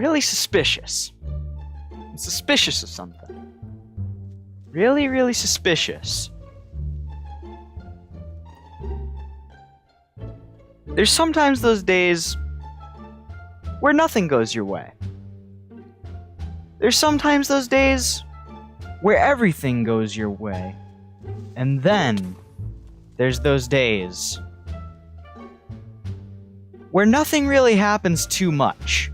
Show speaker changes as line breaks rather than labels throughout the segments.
really suspicious. I'm suspicious of something. Really, really suspicious. There's sometimes those days where nothing goes your way. There's sometimes those days where everything goes your way. And then there's those days where nothing really happens too much.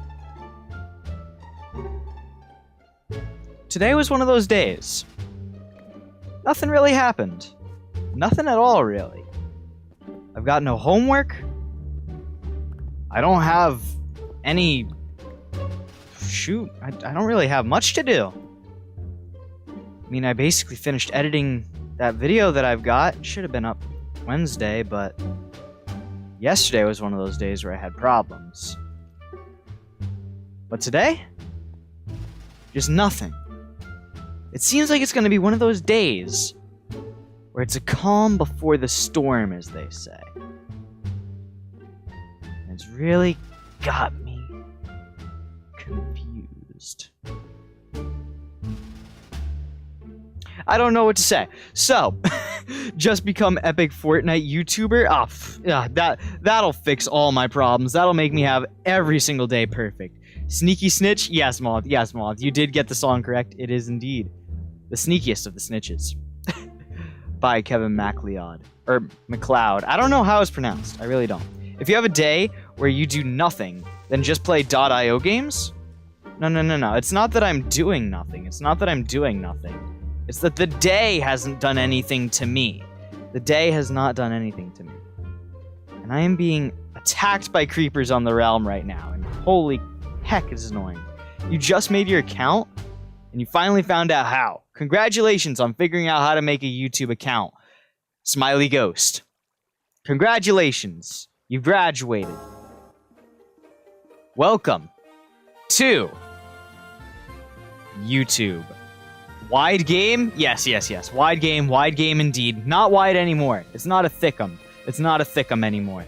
Today was one of those days. Nothing really happened. Nothing at all, really. I've got no homework. I don't have any... Shoot, I don't really have much to do. I mean, I basically finished editing that video that I've got. It should have been up Wednesday, but yesterday was one of those days where I had problems. But today? Just nothing. It seems like it's going to be one of those days where it's a calm before the storm, as they say. And it's really got me confused. I don't know what to say. So, just become epic Fortnite YouTuber? That'll fix all my problems. That'll make me have every single day perfect. Sneaky snitch? Yes, Moth. Yes, Moth. You did get the song correct. It is indeed the sneakiest of the snitches. By Kevin MacLeod. Or MacLeod. I don't know how it's pronounced. I really don't. If you have a day where you do nothing, then just play .io games? No. It's not that I'm doing nothing. It's not that I'm doing nothing. It's that the day hasn't done anything to me. The day has not done anything to me. And I am being attacked by creepers on the realm right now. And holy heck, it's annoying. You just made your account, and you finally found out how. Congratulations on figuring out how to make a YouTube account. Smiley Ghost. Congratulations. You've graduated. Welcome to YouTube. Wide game? Yes. Wide game indeed. Not wide anymore. It's not a thickum. It's not a thickum anymore.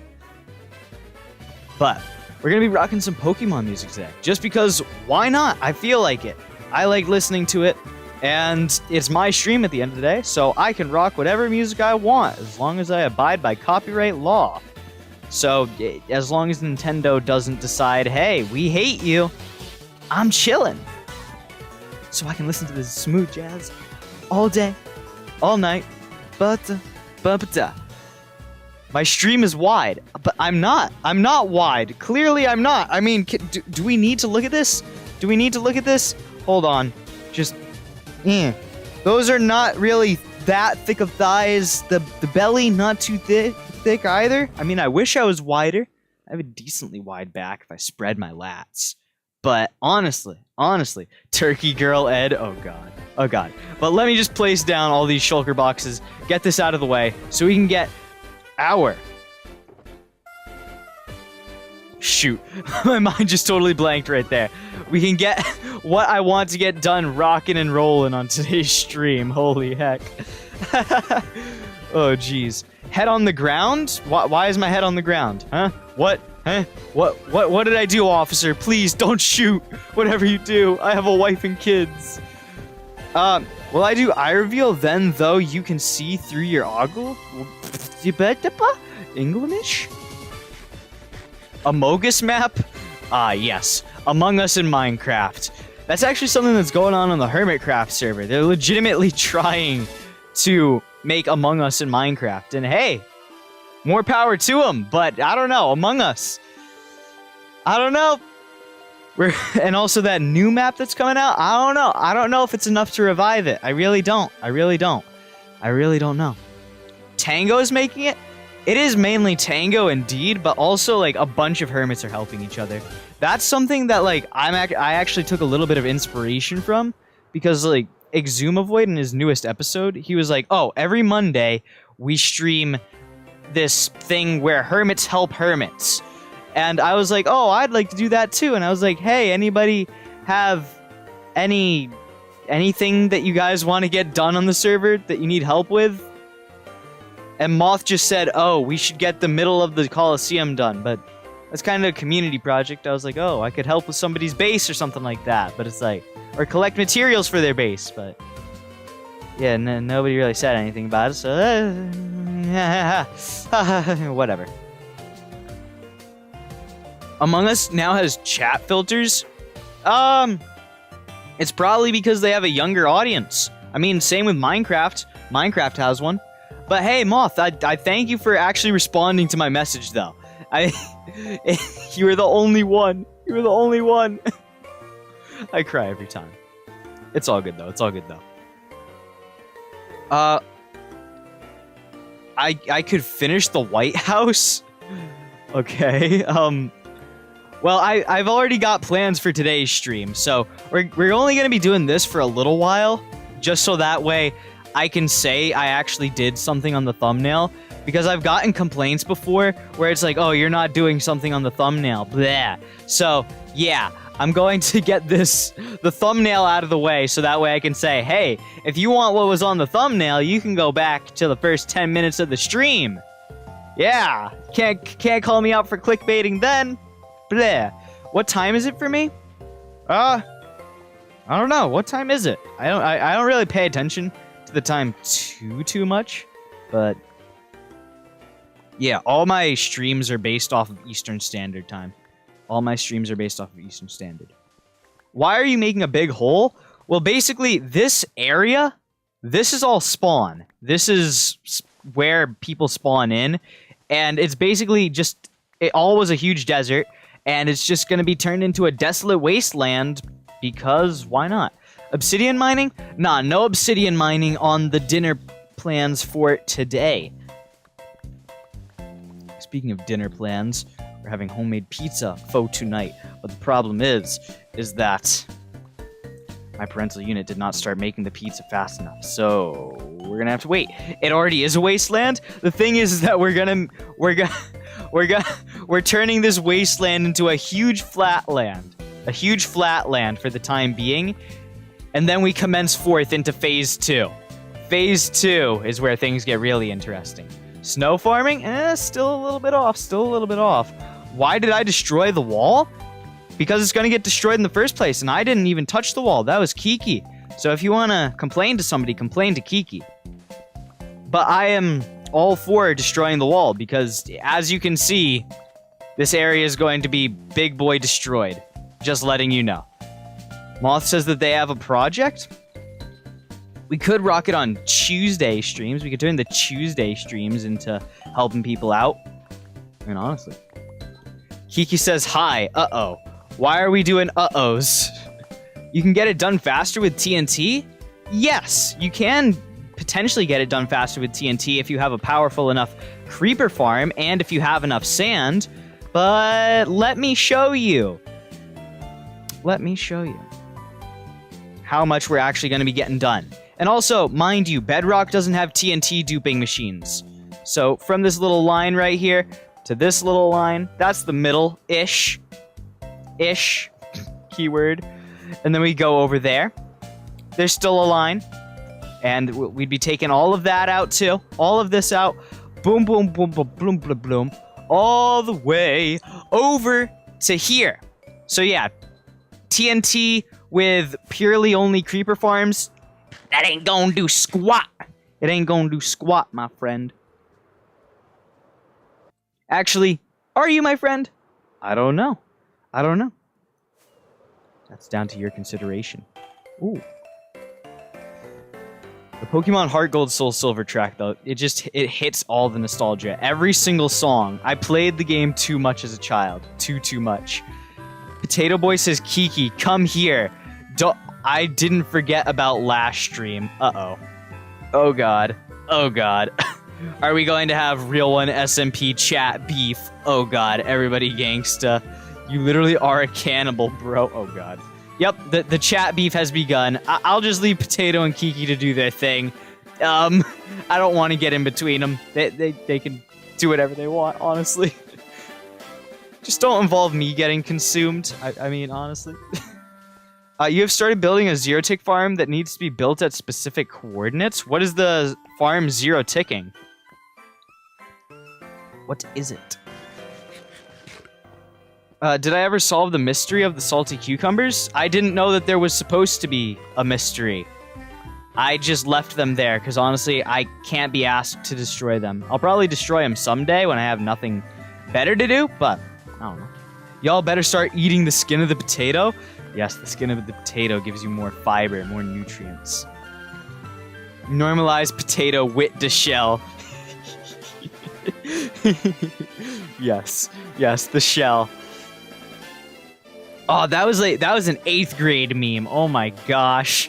But we're going to be rocking some Pokemon music today. Just because, why not? I feel like it. I like listening to it. And it's my stream at the end of the day, so I can rock whatever music I want, as long as I abide by copyright law. So, as long as Nintendo doesn't decide, hey, we hate you, I'm chilling. So I can listen to this smooth jazz all day, all night. My stream is wide, but I'm not. I'm not wide. Clearly, I'm not. I mean, do we need to look at this? Do we need to look at this? Hold on. Just... Those are not really that thick of thighs. The belly, not too thick either. I mean, I wish I was wider. I have a decently wide back if I spread my lats. But honestly, Turkey Girl Ed, oh god. But let me just place down all these shulker boxes, get this out of the way, so we can get our... Shoot, my mind just totally blanked right there. We can get what I want to get done rocking and rolling on today's stream. Holy heck. Oh, jeez. Head on the ground? Why is my head on the ground? Huh? What? Huh? What did I do, officer? Please, don't shoot. Whatever you do. I have a wife and kids. Will I do eye reveal then, though you can see through your ogle? English? Amogus map? Ah, yes. Among Us in Minecraft. That's actually something that's going on the Hermitcraft server. They're legitimately trying to make Among Us in Minecraft. And hey, more power to them. But I don't know. Among Us. I don't know. And also that new map that's coming out. I don't know. I don't know if it's enough to revive it. I really don't. I really don't know. Tango's making it? It is mainly Tango indeed, but also like a bunch of hermits are helping each other. That's something that like I actually took a little bit of inspiration from, because like Exumavoid in his newest episode, he was like, "Oh, every Monday we stream this thing where hermits help hermits." And I was like, "Oh, I'd like to do that too." And I was like, "Hey, anybody have anything that you guys want to get done on the server that you need help with?" And Moth just said, "Oh, we should get the middle of the Coliseum done." But That's kind of a community project. I was like, oh, I could help with somebody's base or something like that. But it's like, or collect materials for their base. But yeah, nobody really said anything about it. So whatever. Among Us now has chat filters. It's probably because they have a younger audience. I mean, same with Minecraft. Minecraft has one. But hey, Moth, I thank you for actually responding to my message, though. You were the only one. You were the only one. I cry every time. It's all good, though. It's all good, though. I could finish the White House? Okay, well, I've already got plans for today's stream, so we're only going to be doing this for a little while, just so that way I can say I actually did something on the thumbnail, because I've gotten complaints before where it's like, oh, you're not doing something on the thumbnail, blah. So, yeah, I'm going to get the thumbnail out of the way, so that way I can say, hey, if you want what was on the thumbnail, you can go back to the first 10 minutes of the stream. Yeah, can't call me out for clickbaiting then. Bleh. What time is it for me? I don't know. What time is it? I don't really pay attention to the time too much, but yeah, all my streams are based off of Eastern Standard Time. All my streams are based off of Eastern Standard. Why are you making a big hole? Well, basically, this area, this is all spawn. This is where people spawn in, and it's basically just, it all was a huge desert, and it's just going to be turned into a desolate wasteland, because why not? Obsidian mining? Nah, no obsidian mining on the dinner plans for today. Speaking of dinner plans, we're having homemade pizza for tonight, but the problem is that my parental unit did not start making the pizza fast enough, so we're gonna have to wait. It already is a wasteland. The thing is that we're turning this wasteland into a huge flatland for the time being, and then we commence forth into phase 2. Phase 2 is where things get really interesting. Snow farming? Still a little bit off. Why did I destroy the wall? Because it's going to get destroyed in the first place, and I didn't even touch the wall. That was Kiki. So if you want to complain to somebody, complain to Kiki. But I am all for destroying the wall, because as you can see, this area is going to be big boy destroyed. Just letting you know. Moth says that they have a project. We could rock it on Tuesday streams. We could turn the Tuesday streams into helping people out. I mean, honestly. Kiki says, hi. Uh-oh. Why are we doing uh-ohs? You can get it done faster with TNT? Yes, you can potentially get it done faster with TNT if you have a powerful enough creeper farm and if you have enough sand. But let me show you. Let me show you how much we're actually going to be getting done. And also, mind you, Bedrock doesn't have TNT duping machines. So from this little line right here to this little line, that's the middle-ish. Keyword. And then we go over there. There's still a line. And we'd be taking all of that out too. All of this out. Boom, boom, boom, boom, boom, boom, boom. All the way over to here. So yeah, TNT with purely only creeper farms, that ain't gonna do squat. It ain't gonna do squat, my friend. Actually, are you my friend? I don't know. I don't know. That's down to your consideration. Ooh. The Pokemon Heart Gold Soul Silver track, though, it hits all the nostalgia. Every single song. I played the game too much as a child. Too much. Potato Boy says, Kiki, come here. I didn't forget about last stream. Uh-oh. Oh, God. Oh, God. Are we going to have RealOne SMP chat beef? Oh, God. Everybody gangsta. You literally are a cannibal, bro. Oh, God. Yep, the chat beef has begun. I'll just leave Potato and Kiki to do their thing. I don't want to get in between them. They can do whatever they want, honestly. Just don't involve me getting consumed. I mean, honestly. You have started building a zero-tick farm that needs to be built at specific coordinates? What is the farm zero-ticking? What is it? Did I ever solve the mystery of the salty cucumbers? I didn't know that there was supposed to be a mystery. I just left them there because honestly, I can't be asked to destroy them. I'll probably destroy them someday when I have nothing better to do, but I don't know. Y'all better start eating the skin of the potato. Yes, the skin of the potato gives you more fiber, more nutrients. Normalize potato with the shell. Yes, the shell. Oh, that was an 8th grade meme. Oh my gosh.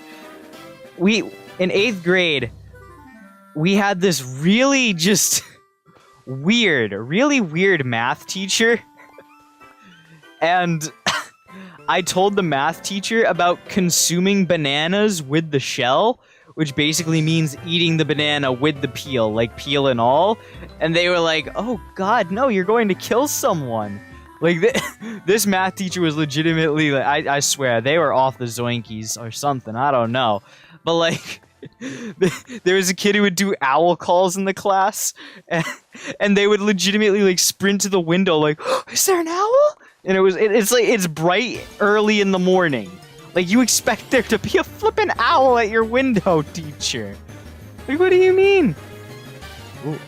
In 8th grade, we had this really just really weird math teacher. And I told the math teacher about consuming bananas with the shell, which basically means eating the banana with the peel, like peel and all. And they were like, oh God, no, you're going to kill someone. Like, this math teacher was legitimately, like, I swear, they were off the zoinkies or something. I don't know. But, like, there was a kid who would do owl calls in the class, and they would legitimately, like, sprint to the window, like, oh, is there an owl? And it's bright early in the morning. Like, you expect there to be a flippin' owl at your window, teacher. Like, what do you mean? Ooh.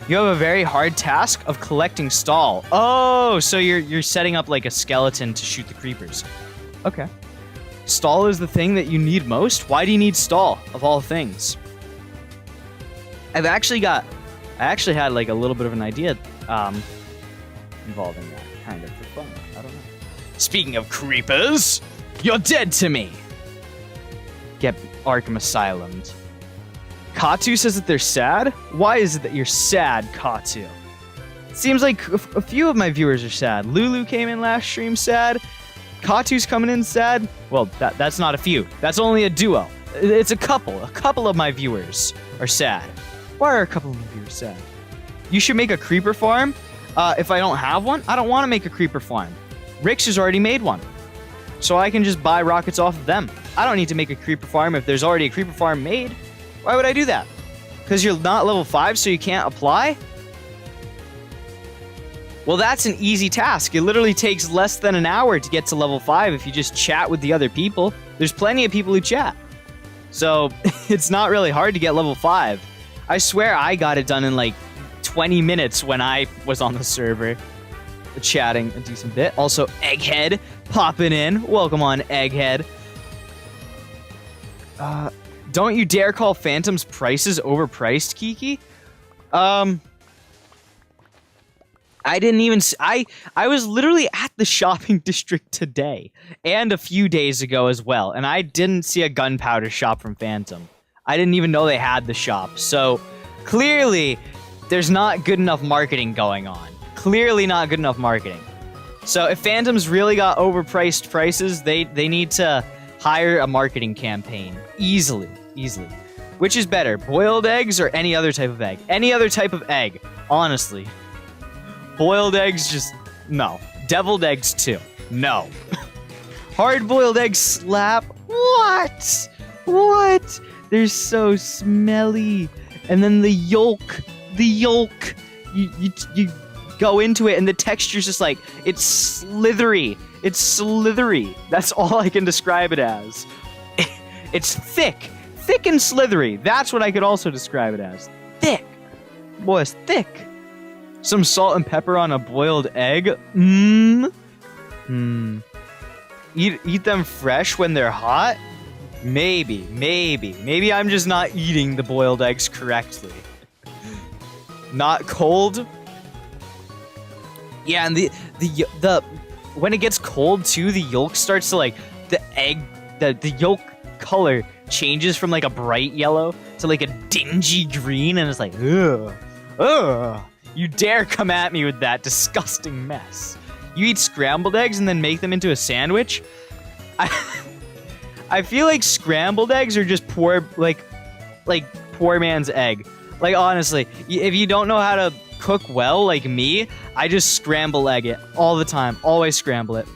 You have a very hard task of collecting stall. Oh, so you're setting up like a skeleton to shoot the creepers. Okay. Stall is the thing that you need most? Why do you need stall, of all things? I actually had like a little bit of an idea involving that, kind of, for fun. I don't know. Speaking of creepers, you're dead to me. Get Arkham Asylumed. Katu says that they're sad? Why is it that you're sad, Katu? Seems like a few of my viewers are sad. Lulu came in last stream sad. Katu's coming in sad. Well, that's not a few. That's only a duo. It's a couple. A couple of my viewers are sad. Why are a couple of my viewers sad? You should make a creeper farm. If I don't have one, I don't want to make a creeper farm. Rix has already made one. So I can just buy rockets off of them. I don't need to make a creeper farm if there's already a creeper farm made. Why would I do that? Because you're not level 5, so you can't apply? Well, that's an easy task. It literally takes less than an hour to get to level 5 if you just chat with the other people. There's plenty of people who chat. So, it's not really hard to get level 5. I swear I got it done in like 20 minutes when I was on the server. Chatting a decent bit. Also, Egghead popping in. Welcome on, Egghead. Don't you dare call Phantom's prices overpriced, Kiki. I didn't even... I was literally at the shopping district today. And a few days ago as well. And I didn't see a gunpowder shop from Phantom. I didn't even know they had the shop. So, clearly, there's not good enough marketing going on. Clearly not good enough marketing. So, if Phantom's really got overpriced prices, they need to hire a marketing campaign. Easily. Which is better, boiled eggs or any other type of egg? Any other type of egg, honestly. Boiled eggs, just, no. Deviled eggs, too. No. Hard-boiled eggs slap? What? They're so smelly. And then the yolk, you go into it and the texture's just like, it's slithery. That's all I can describe it as. It's thick and slithery. That's what I could also describe it as. Thick. Boy, it's thick. Some salt and pepper on a boiled egg. Eat them fresh when they're hot? Maybe. Maybe I'm just not eating the boiled eggs correctly. Not cold? Yeah, and the when it gets cold too, the yolk starts to like the yolk color changes from like a bright yellow to like a dingy green, and it's like, ugh. You dare come at me with that disgusting mess. You eat scrambled eggs and then make them into a sandwich? I feel like scrambled eggs are just poor man's egg. Like, honestly, if you don't know how to cook well, like me, I just scramble egg it all the time. Always scramble it.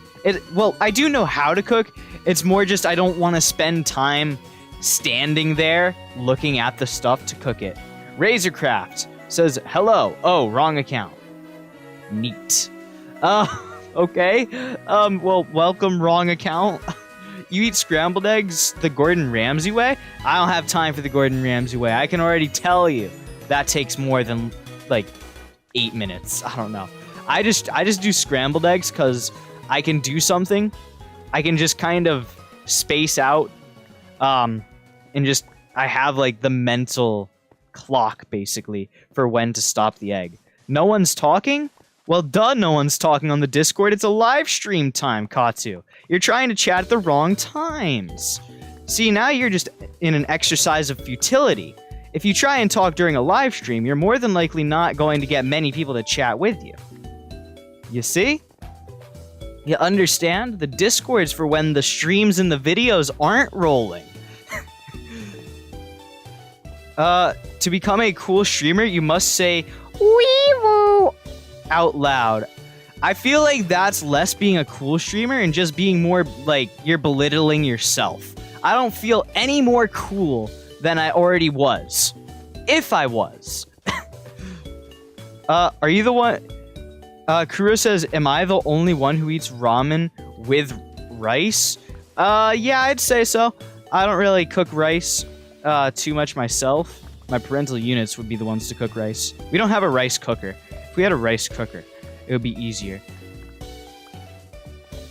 Well, I do know how to cook. It's more just I don't want to spend time standing there looking at the stuff to cook it. Razorcraft says, hello. Oh, wrong account. Neat. Okay. Well, welcome, wrong account. You eat scrambled eggs the Gordon Ramsay way? I don't have time for the Gordon Ramsay way. I can already tell you that takes more than, like, 8 minutes. I don't know. I just do scrambled eggs because I can do something. I can just kind of space out, and just, I have, like, the mental clock, basically, for when to stop the egg. No one's talking? Well, duh, no one's talking on the Discord. It's a live stream time, Katsu. You're trying to chat at the wrong times. See, now you're just in an exercise of futility. If you try and talk during a live stream, you're more than likely not going to get many people to chat with you. You see? You understand? The Discord's for when the streams and the videos aren't rolling. To become a cool streamer, you must say, "Wee-woo," out loud. I feel like that's less being a cool streamer and just being more like you're belittling yourself. I don't feel any more cool than I already was. If I was. Are you the one? Kuro says, am I the only one who eats ramen with rice? Yeah, I'd say so. I don't really cook rice too much myself. My parental units would be the ones to cook rice. We don't have a rice cooker. If we had a rice cooker, it would be easier.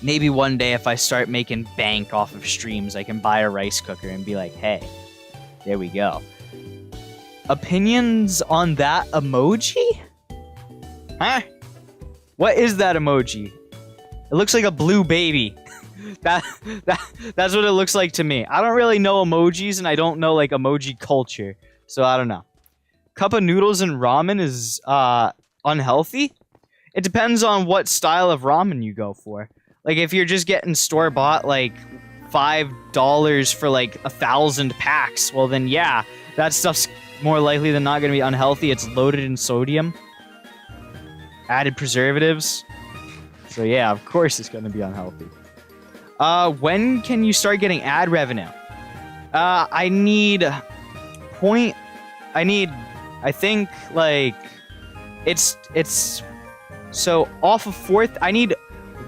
Maybe one day if I start making bank off of streams, I can buy a rice cooker and be like, hey, there we go. Opinions on that emoji? Huh? What is that emoji? It looks like a blue baby. That's what it looks like to me. I don't really know emojis and I don't know like emoji culture. So I don't know. Cup of noodles and ramen is unhealthy? It depends on what style of ramen you go for. Like, if you're just getting store-bought, like, $5 for, like, 1,000 packs, well, then, yeah, that stuff's more likely than not going to be unhealthy. It's loaded in sodium. Added preservatives. So, yeah, of course it's going to be unhealthy. When can you start getting ad revenue? I think, like... So, off of 4th, I need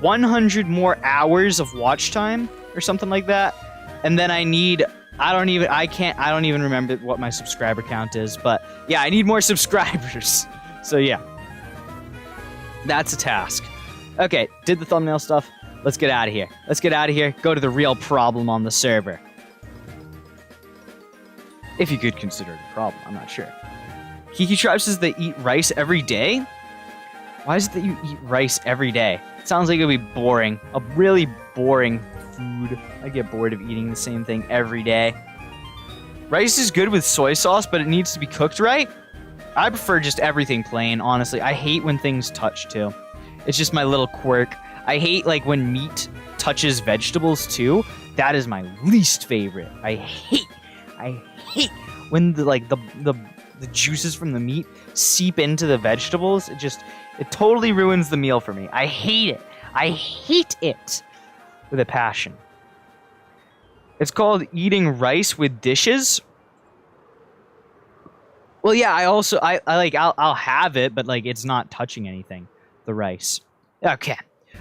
100 more hours of watch time, or something like that. And then I need, I don't even remember what my subscriber count is, but yeah, I need more subscribers. So yeah. That's a task. Okay, did the thumbnail stuff. Let's get out of here. Go to the real problem on the server. If you could consider it a problem, I'm not sure. Kiki Tribe says they eat rice every day? Why is it that you eat rice every day? It sounds like it would be boring. A really boring food. I get bored of eating the same thing every day. Rice is good with soy sauce, but it needs to be cooked right? I prefer just everything plain, honestly. I hate when things touch, too. It's just my little quirk. I hate, like, when meat touches vegetables, too. That is my least favorite. I hate when, the juices from the meat seep into the vegetables. It totally ruins the meal for me. I hate it. I hate it with a passion. It's called eating rice with dishes. Well, yeah, I'll have it, but like it's not touching anything. The rice. Okay.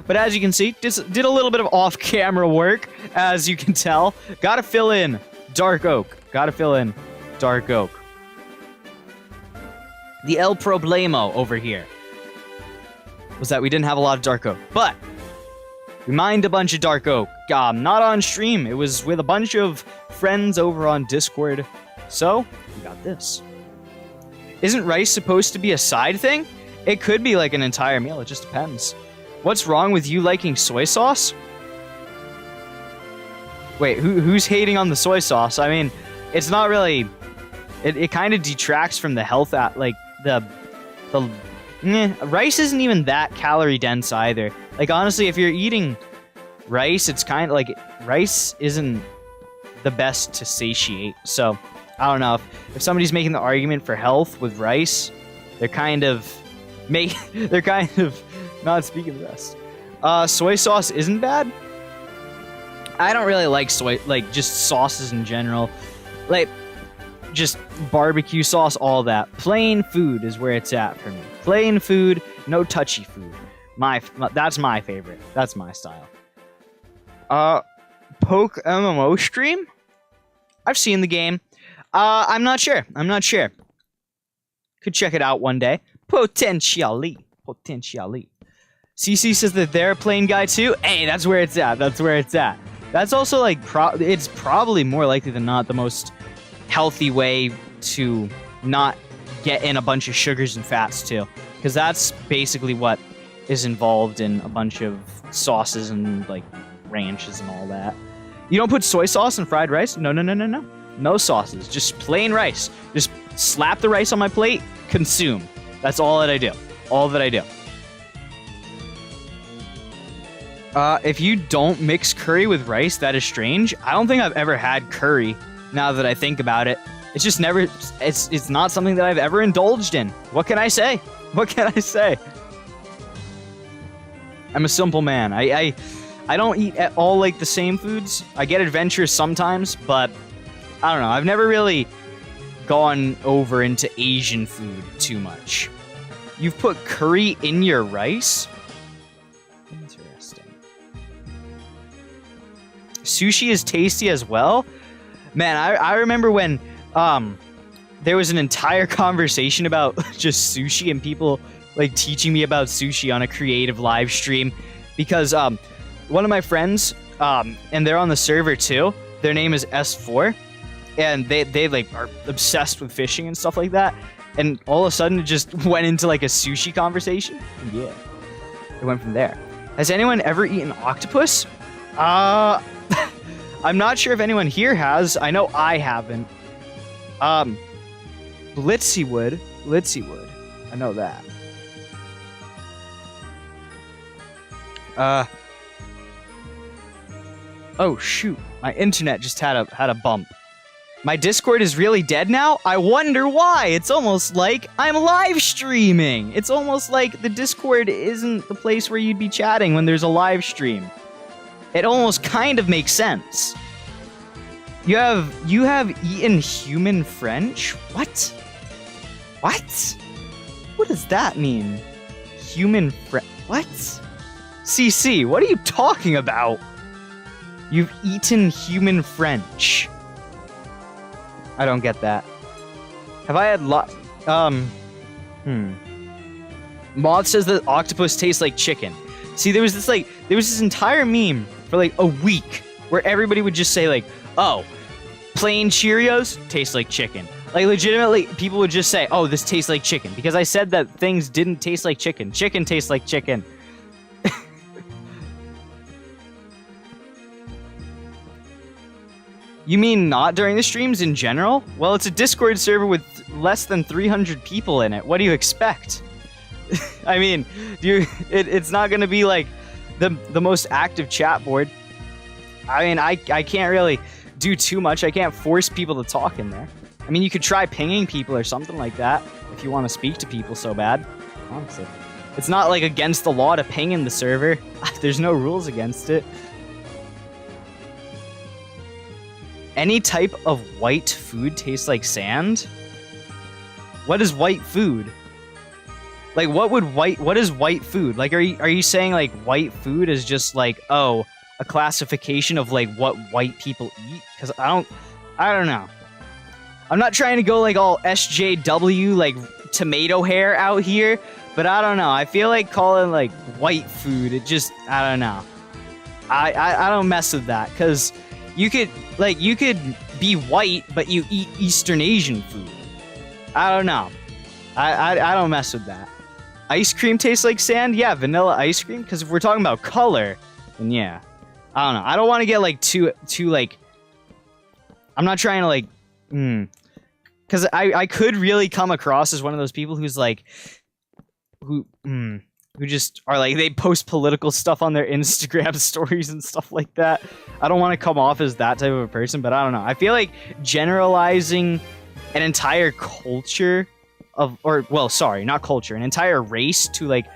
But as you can see, did a little bit of off-camera work, as you can tell. Gotta fill in dark oak. The El Problemo over here was that we didn't have a lot of dark oak, but we mined a bunch of dark oak. Not on stream. It was with a bunch of friends over on Discord. So, we got this. Isn't rice supposed to be a side thing? It could be like an entire meal. It just depends. What's wrong with you liking soy sauce? Wait, who's hating on the soy sauce? I mean, it's not really... It kind of detracts from the health... rice isn't even that calorie dense either. Like, honestly, if you're eating rice, it's kind of like... Rice isn't the best to satiate. So, I don't know. If somebody's making the argument for health with rice, they're kind of... They're kind of not speaking the best. Soy sauce isn't bad. I don't really like just sauces in general. Like, just barbecue sauce, all that. Plain food is where it's at for me. Plain food, no touchy food. That's my favorite. That's my style. Poke MMO stream? I've seen the game. I'm not sure. Could check it out one day. Potentially. CC says that they're a plain guy too. Hey, that's where it's at. That's also like, it's probably more likely than not the most healthy way to not get in a bunch of sugars and fats too. Because that's basically what is involved in a bunch of sauces and like ranches and all that. You don't put soy sauce in fried rice? No. No sauces. Just plain rice. Just slap the rice on my plate, consume. That's all that I do. If you don't mix curry with rice, that is strange. I don't think I've ever had curry, now that I think about it. It's just never, it's not something that I've ever indulged in. What can I say? I'm a simple man. I don't eat at all like the same foods. I get adventurous sometimes, but I don't know. I've never really gone over into Asian food too much. You've put curry in your rice? Interesting. Sushi is tasty as well? Man, I remember when there was an entire conversation about just sushi and people like teaching me about sushi on a creative live stream because one of my friends, and they're on the server too, their name is S4, and they like are obsessed with fishing and stuff like that, and all of a sudden it just went into like a sushi conversation. And yeah, it went from there. Has anyone ever eaten octopus? I'm not sure if anyone here has. I know I haven't. Blitzy would. I know that. Oh shoot, my internet just had a bump. My Discord is really dead now? I wonder why. It's almost like I'm live streaming. It's almost like the Discord isn't the place where you'd be chatting when there's a live stream. It almost kind of makes sense. You have eaten human French? What? What does that mean? Human French? What? CC, what are you talking about? You've eaten human French. I don't get that. Have I had Moth says that octopus tastes like chicken. See, there was this entire meme for like a week where everybody would just say like, oh, plain Cheerios taste like chicken. Like legitimately, people would just say, oh, this tastes like chicken. Because I said that things didn't taste like chicken. Chicken tastes like chicken. You mean not during the streams in general? Well, it's a Discord server with less than 300 people in it. What do you expect? I mean, it's not going to be like the most active chat board. I mean, I can't really do too much. I can't force people to talk in there. I mean, you could try pinging people or something like that if you want to speak to people so bad. Honestly, it's not like against the law to ping in the server. There's no rules against it. Any type of white food tastes like sand? What is white food? Like, what is white food? Like, are you saying like white food is just like, oh, a classification of like what white people eat? Because I don't know. I'm not trying to go like all SJW, like tomato hair out here, but I don't know. I feel like calling like white food, it just, I don't know. I don't mess with that, because you could be white, but you eat Eastern Asian food. I don't know. I don't mess with that. Ice cream tastes like sand? Yeah, vanilla ice cream? Because if we're talking about color, then yeah. I don't know. I don't want to get like too like... I'm not trying to like... Because I could really come across as one of those people who's like... Who just are like... They post political stuff on their Instagram stories and stuff like that. I don't want to come off as that type of a person, but I don't know. I feel like generalizing an entire culture of... Or, well, sorry, not culture. An entire race to like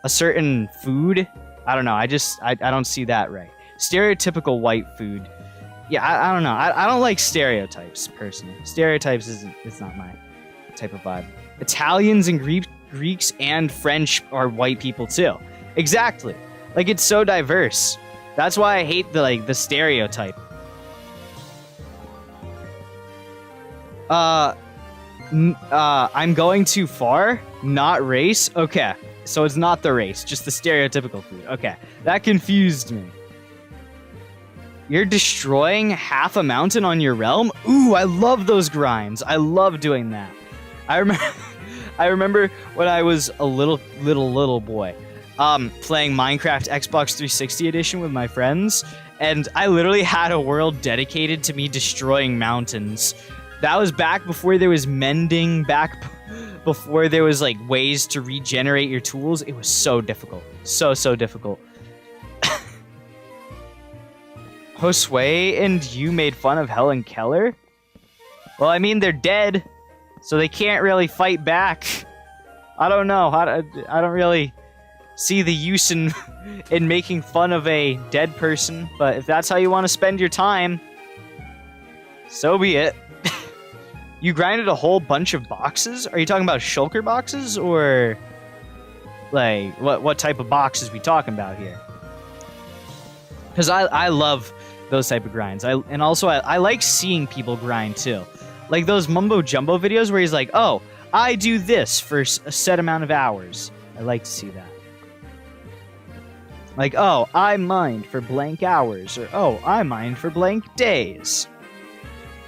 a certain food... I don't know. I don't see that right. Stereotypical white food. Yeah, I don't know. I don't like stereotypes, personally. Stereotypes it's not my type of vibe. Italians and Greeks and French are white people, too. Exactly. Like, it's so diverse. That's why I hate the stereotype. I'm going too far? Not race? Okay. So it's not the race, just the stereotypical food. Okay. That confused me. You're destroying half a mountain on your realm? Ooh, I love those grinds. I love doing that. I remember when I was a little boy, playing Minecraft Xbox 360 edition with my friends, and I literally had a world dedicated to me destroying mountains. That was back before there was mending, back before there was like ways to regenerate your tools. It was so difficult. So difficult. Josue and you made fun of Helen Keller? Well, I mean, they're dead, so they can't really fight back. I don't know. I don't really see the use in making fun of a dead person, but if that's how you want to spend your time, so be it. You grinded a whole bunch of boxes? Are you talking about shulker boxes, or like what type of boxes we talking about here? Because I love those type of grinds. And also I like seeing people grind too. Like those mumbo jumbo videos where he's like, oh, I do this for a set amount of hours. I like to see that. Like, oh, I mined for blank hours, or oh, I mined for blank days.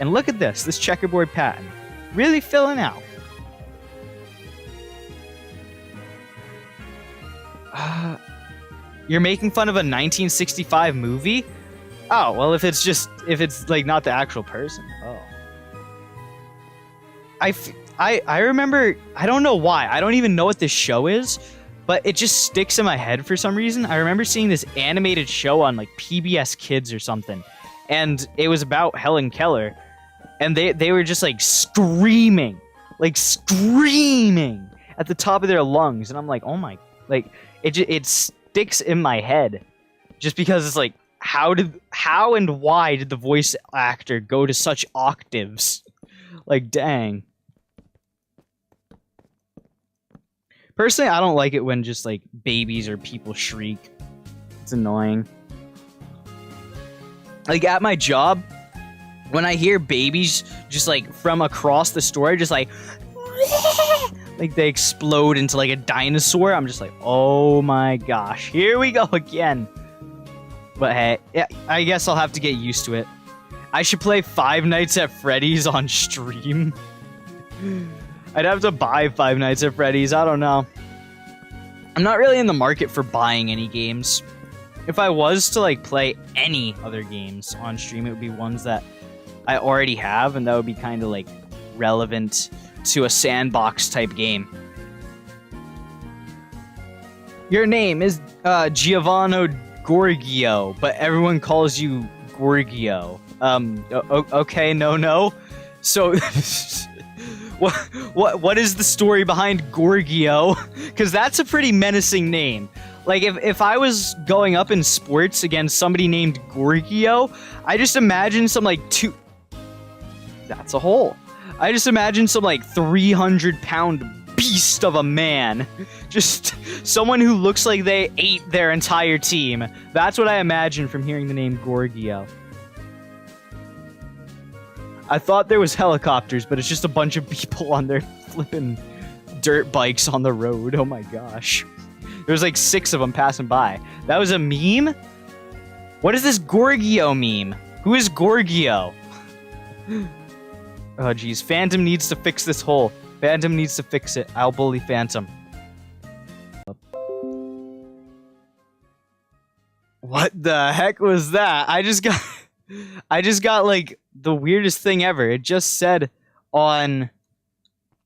And look at this checkerboard pattern. Really filling out. You're making fun of a 1965 movie? Oh, well, if it's like not the actual person. Oh. I remember, I don't know why. I don't even know what this show is, but it just sticks in my head for some reason. I remember seeing this animated show on like PBS Kids or something, and it was about Helen Keller. And they were just like screaming at the top of their lungs, and I'm like, oh my, like it sticks in my head, just because it's like, how and why did the voice actor go to such octaves? Like, dang. Personally, I don't like it when just like babies or people shriek. It's annoying. Like at my job, when I hear babies just like from across the store, just like they explode into like a dinosaur, I'm just like, oh my gosh, here we go again. But hey, yeah, I guess I'll have to get used to it. I should play Five Nights at Freddy's on stream. I'd have to buy Five Nights at Freddy's, I don't know. I'm not really in the market for buying any games. If I was to like play any other games on stream, it would be ones that I already have, and that would be kind of like relevant to a sandbox type game. Your name is Giovanni Gorgio, but everyone calls you Gorgio. Okay, no. So, what is the story behind Gorgio? Because that's a pretty menacing name. Like, if I was going up in sports against somebody named Gorgio, I just imagine some like That's a hole. I just imagine some like 300-pound beast of a man. Just someone who looks like they ate their entire team. That's what I imagine from hearing the name Gorgio. I thought there was helicopters, but it's just a bunch of people on their flipping dirt bikes on the road. Oh my gosh. There's like 6 of them passing by. That was a meme? What is this Gorgio meme? Who is Gorgio? Oh, geez. Phantom needs to fix this hole. Phantom needs to fix it. I'll bully Phantom. What the heck was that? I just got like the weirdest thing ever. It just said on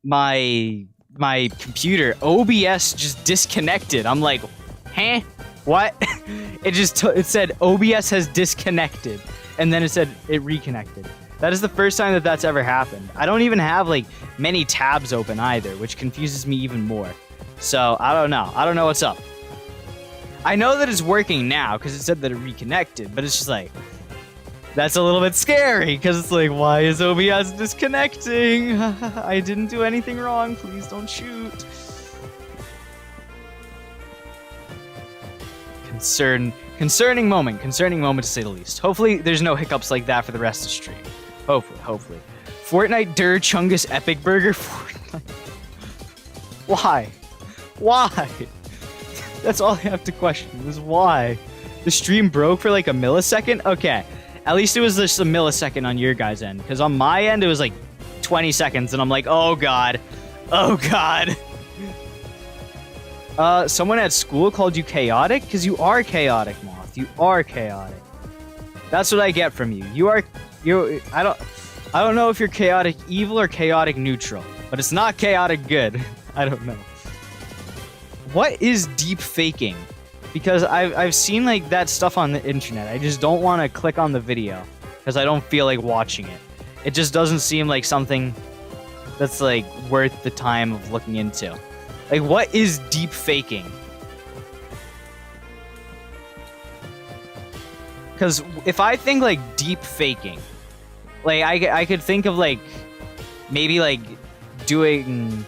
my computer, OBS just disconnected. I'm like, huh? What? It said OBS has disconnected, and then it said it reconnected. That is the first time that that's ever happened. I don't even have like many tabs open either, which confuses me even more. So I don't know. I don't know what's up. I know that it's working now because it said that it reconnected, but it's just like, that's a little bit scary because it's like, why is OBS disconnecting? I didn't do anything wrong. Please don't shoot. concerning moment to say the least. Hopefully there's no hiccups like that for the rest of the stream. Hopefully. Fortnite Der Chungus Epic Burger. Fortnite. Why? That's all I have to question is why. The stream broke for like a millisecond? Okay. At least it was just a millisecond on your guys' end. Because on my end, it was like 20 seconds. And I'm like, oh god. Oh god. Someone at school called you chaotic? Because you are chaotic, Moth. You are chaotic. That's what I get from you. I don't know if you're chaotic evil or chaotic neutral. But it's not chaotic good. I don't know. What is deep faking? Because I've seen like that stuff on the internet. I just don't want to click on the video because I don't feel like watching it. It just doesn't seem like something that's like worth the time of looking into. Like, what is deep faking? Because if I think like deep faking, like I could think of like maybe like doing.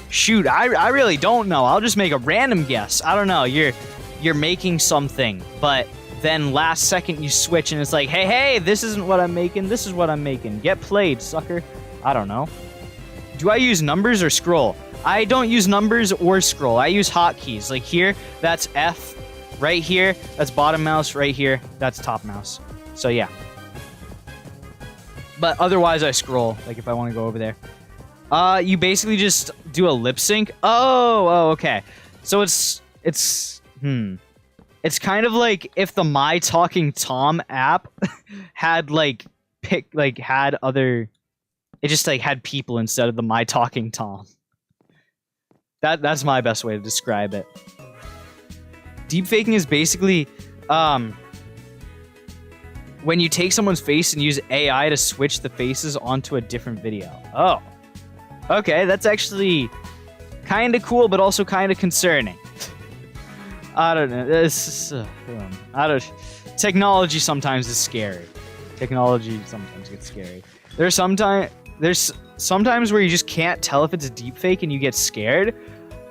Shoot, I really don't know. I'll just make a random guess. I don't know. You're making something, but then last second you switch and it's like, hey, this isn't what I'm making. This is what I'm making. Get played, sucker. I don't know. Do I use numbers or scroll? I don't use numbers or scroll. I use hotkeys. Like here, that's F. Right here, that's bottom mouse. Right here, that's top mouse. So yeah. But otherwise, I scroll. Like if I want to go over there. You basically just do a lip sync. Oh, okay. So it's kind of like if the My Talking Tom app had like it just like had people instead of the My Talking Tom. That's my best way to describe it. Deepfaking is basically when you take someone's face and use AI to switch the faces onto a different video. Oh. Okay, that's actually kind of cool, but also kind of concerning. I don't know. Technology sometimes is scary. Technology sometimes gets scary. There's sometimes where you just can't tell if it's a deepfake and you get scared.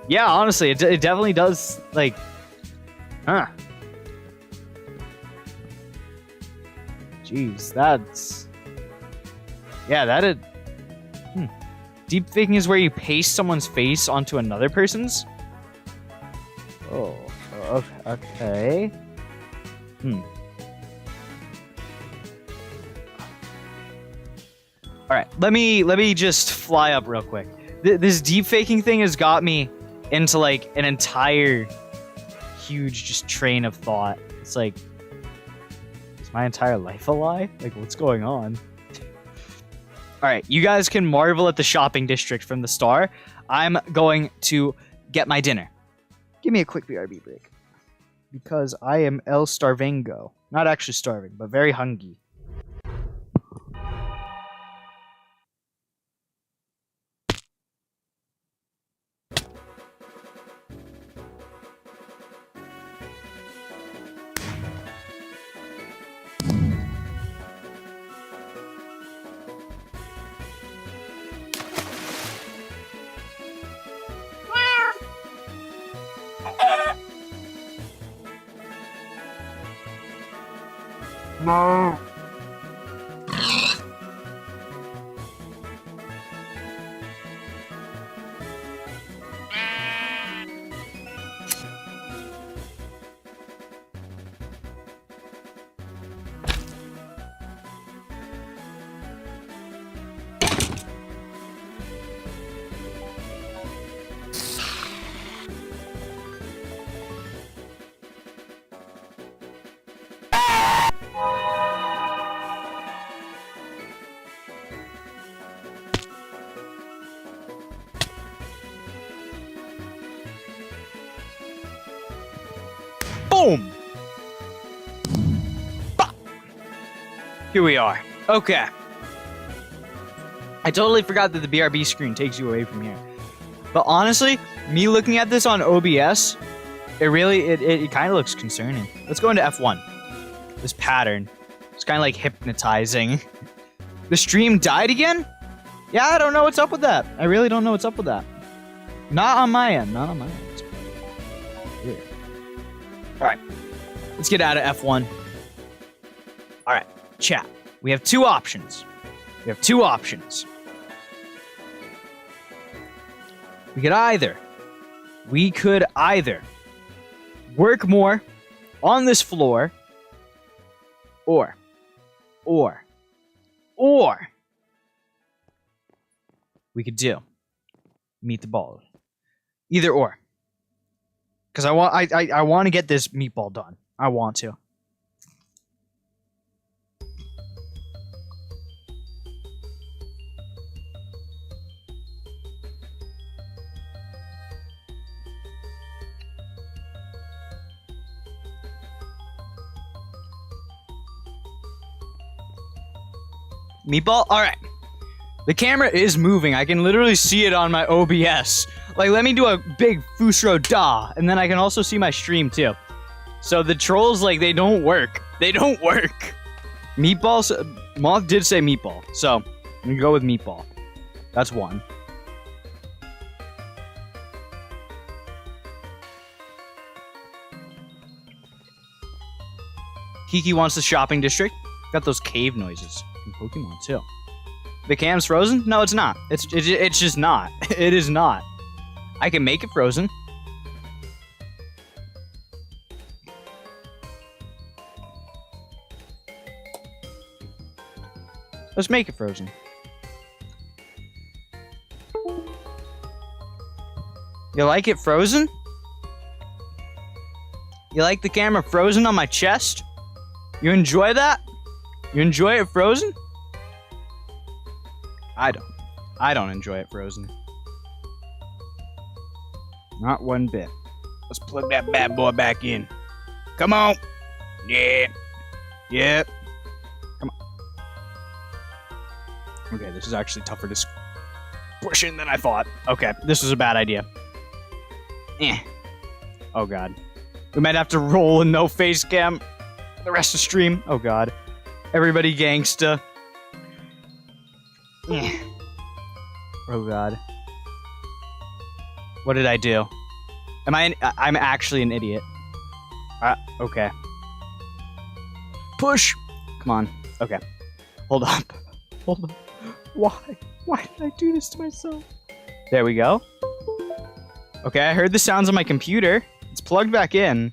Yeah, honestly, it definitely does. Like, jeez, that's. Yeah, that. Deepfaking is where you paste someone's face onto another person's? Oh, okay. Alright, let me just fly up real quick. This deepfaking thing has got me into like an entire huge just train of thought. It's like, is my entire life a lie? Like, what's going on? Alright, you guys can marvel at the shopping district from the star. I'm going to get my dinner. Give me a quick BRB break. Because I am El Starvengo. Not actually starving, but very hungry.
No.
Boom! Bah! Here we are. Okay. I totally forgot that the BRB screen takes you away from here. But honestly, me looking at this on OBS, it kind of looks concerning. Let's go into F1. This pattern. It's kind of like hypnotizing. The stream died again? Yeah, I don't know what's up with that. I really don't know what's up with that. Not on my end. Not on my end. Yeah. Alright. Let's get out of F1. Alright, chat. We have two options. We could either work more on this floor, or we could do meet the ball. Either or. Because I want to get this meatball done. I want to. Meatball? Alright. The camera is moving. I can literally see it on my OBS. Like, let me do a big Fusro da, and then I can also see my stream, too. So the trolls, like, they don't work. They don't work. Meatballs? Moth did say meatball, so I'm gonna go with meatball. That's one. Kiki wants the shopping district. Got those cave noises from Pokemon, too. The cam's frozen? No, it's not. It's just not. It is not. I can make it frozen. Let's make it frozen. You like it frozen? You like the camera frozen on my chest? You enjoy that? You enjoy it frozen? I don't. I don't enjoy it frozen. Not one bit. Let's plug that bad boy back in. Come on. Yeah. Yep. Come on. Okay, this is actually tougher to push in than I thought. Okay, this was a bad idea. Oh god. We might have to roll a no face cam the rest of the stream. Oh god. Everybody gangsta. Oh god. What did I do? I'm actually an idiot. Okay. Push! Come on. Okay. Hold up. Hold up. Why? Why did I do this to myself? There we go. Okay, I heard the sounds on my computer. It's plugged back in.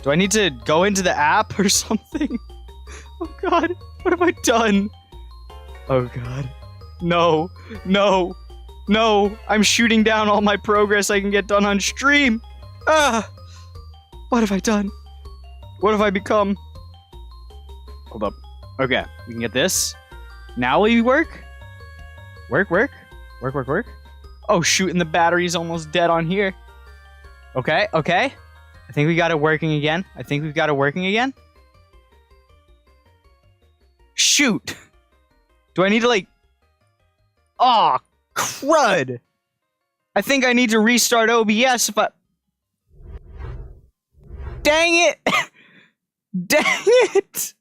Do I need to go into the app or something? Oh god. What have I done? Oh god. No. No. No. I'm shooting down all my progress I can get done on stream. Ah. What have I done? What have I become? Hold up. Okay. We can get this. Now will you work? Work, work. Work, work, work. Oh shoot, and the battery's almost dead on here. Okay, okay. I think we got it working again. I think we've got it working again. Shoot. Do I need to like... Aw, crud. I think I need to restart OBS if I... Dang it. Dang it.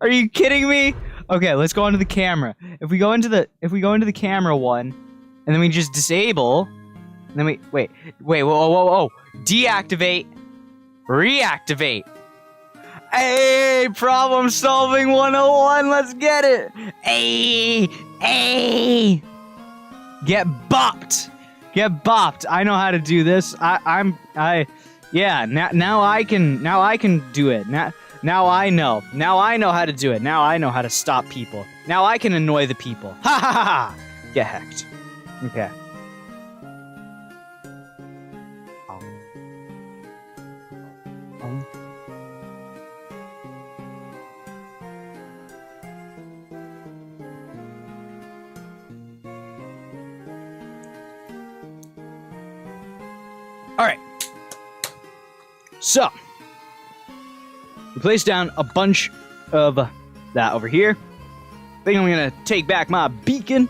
Are you kidding me? Okay, let's go onto the camera. If we go into the camera one, and then we just disable, and then wait, whoa. Deactivate, reactivate. Hey, problem solving 101, let's get it. Hey. Get bopped. Get bopped. I know how to do this. Yeah, now I can do it. Now I know. Now I know how to do it. Now I know how to stop people. Now I can annoy the people. Ha ha ha ha! Get hacked. Okay. Alright. So. We place down a bunch of that over here. I think I'm gonna take back my beacon.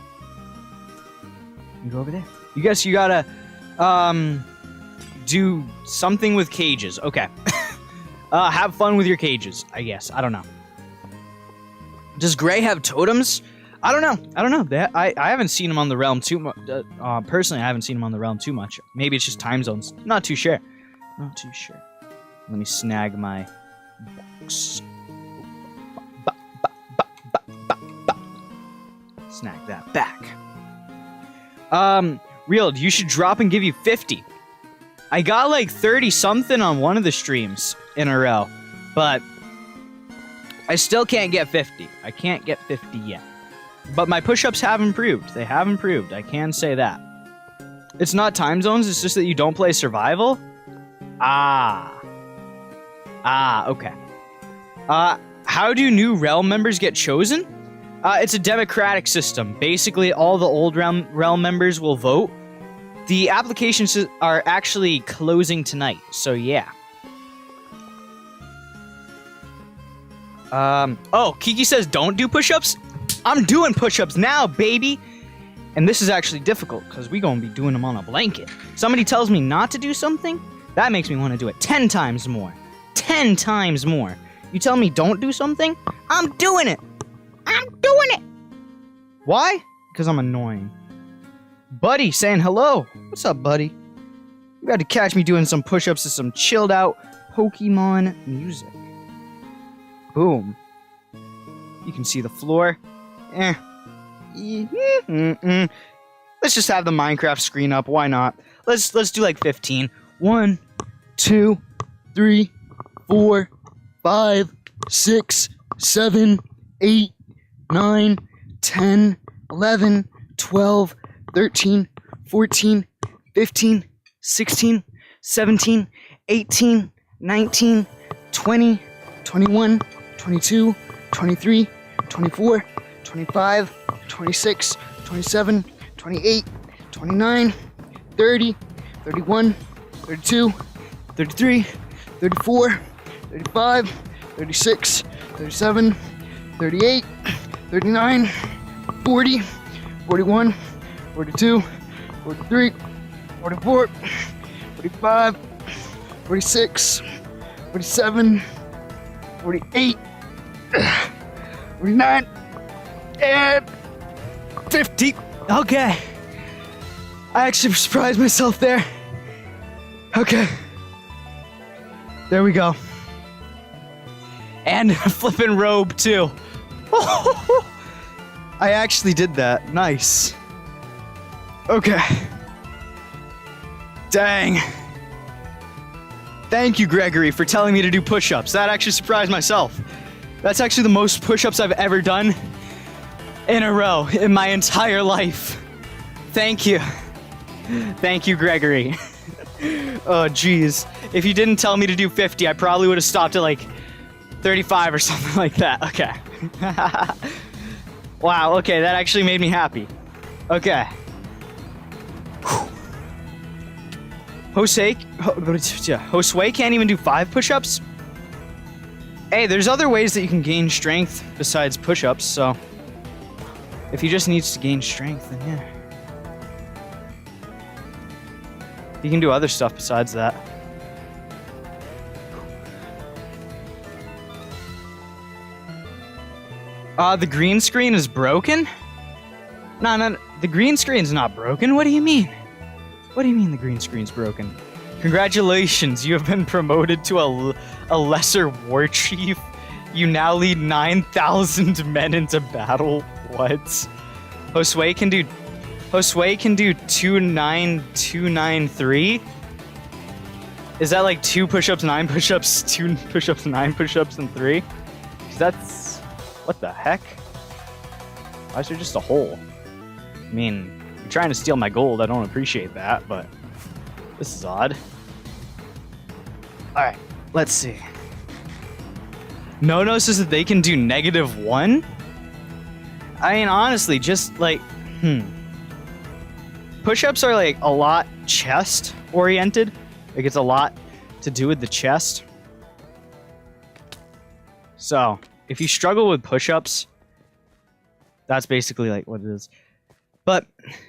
You go over there. You guess you gotta do something with cages. Okay. Have fun with your cages, I guess. I don't know. Does Gray have totems? I don't know. I haven't seen him on the realm too much. Personally, I haven't seen him on the realm too much. Maybe it's just time zones. Not too sure. Let me snag my box. Snag that back. Real, you should drop and give you 50. I got like 30 something on one of the streams in a row, but I still can't get 50. I can't get 50 yet. But my push-ups have improved. They have improved. I can say that. It's not time zones, it's just that you don't play survival? Okay. How do new Realm members get chosen? It's a democratic system. Basically, all the old Realm members will vote. The applications are actually closing tonight, so yeah. Oh, Kiki says don't do push-ups? I'm doing push-ups now, baby! And this is actually difficult, because we're going to be doing them on a blanket. Somebody tells me not to do something, that makes me want to do it 10 times more. 10 times more. You tell me don't do something, I'm doing it! I'm doing it! Why? Because I'm annoying. Buddy saying hello. What's up, buddy? You got to catch me doing some push-ups to some chilled out Pokemon music. Boom. You can see the floor. Let's just have the Minecraft screen up. Why not? Let's do like 15. 1, 2, 3, 4, 5, 6, 7, 8, 9, 10, 11, 12, 13, 14, 15, 16, 17, 18, 19, 20, 21, 22, 23, 24, 25, 26, 27, 28, 29, 30, 31, 32, 33, 34, 35, 36, 37, 38, 39, 40, 41, 42, 43, 44, 45, 46, 47, 48, 49, and 50. Okay. I actually surprised myself there. Okay. There we go. And a flippin' robe, too. I actually did that. Nice. Okay. Dang. Thank you, Gregory, for telling me to do push-ups. That actually surprised myself. That's actually the most push-ups I've ever done in a row in my entire life. Thank you. Thank you, Gregory. Oh, jeez. If you didn't tell me to do 50, I probably would have stopped at like 35 or something like that. Okay. Wow, okay, that actually made me happy. Okay. Josue can't even do 5 push-ups? Hey, there's other ways that you can gain strength besides push-ups, so if he just needs to gain strength, then yeah. You can do other stuff besides that. The green screen is broken? No, the green screen's not broken. What do you mean? What do you mean the green screen's broken? Congratulations, you have been promoted to a lesser war chief. You now lead 9,000 men into battle. What? Josue can do 29293? Is that like 2 push-ups, 9 push-ups, 2 push-ups, 9 push-ups, and 3? That's... What the heck? Why is there just a hole? I mean, you're trying to steal my gold. I don't appreciate that, but this is odd. Alright, let's see. No says that they can do -1? I mean, honestly, just like, push-ups are like a lot chest-oriented. Like, it's a lot to do with the chest. So, if you struggle with push-ups, that's basically like what it is. But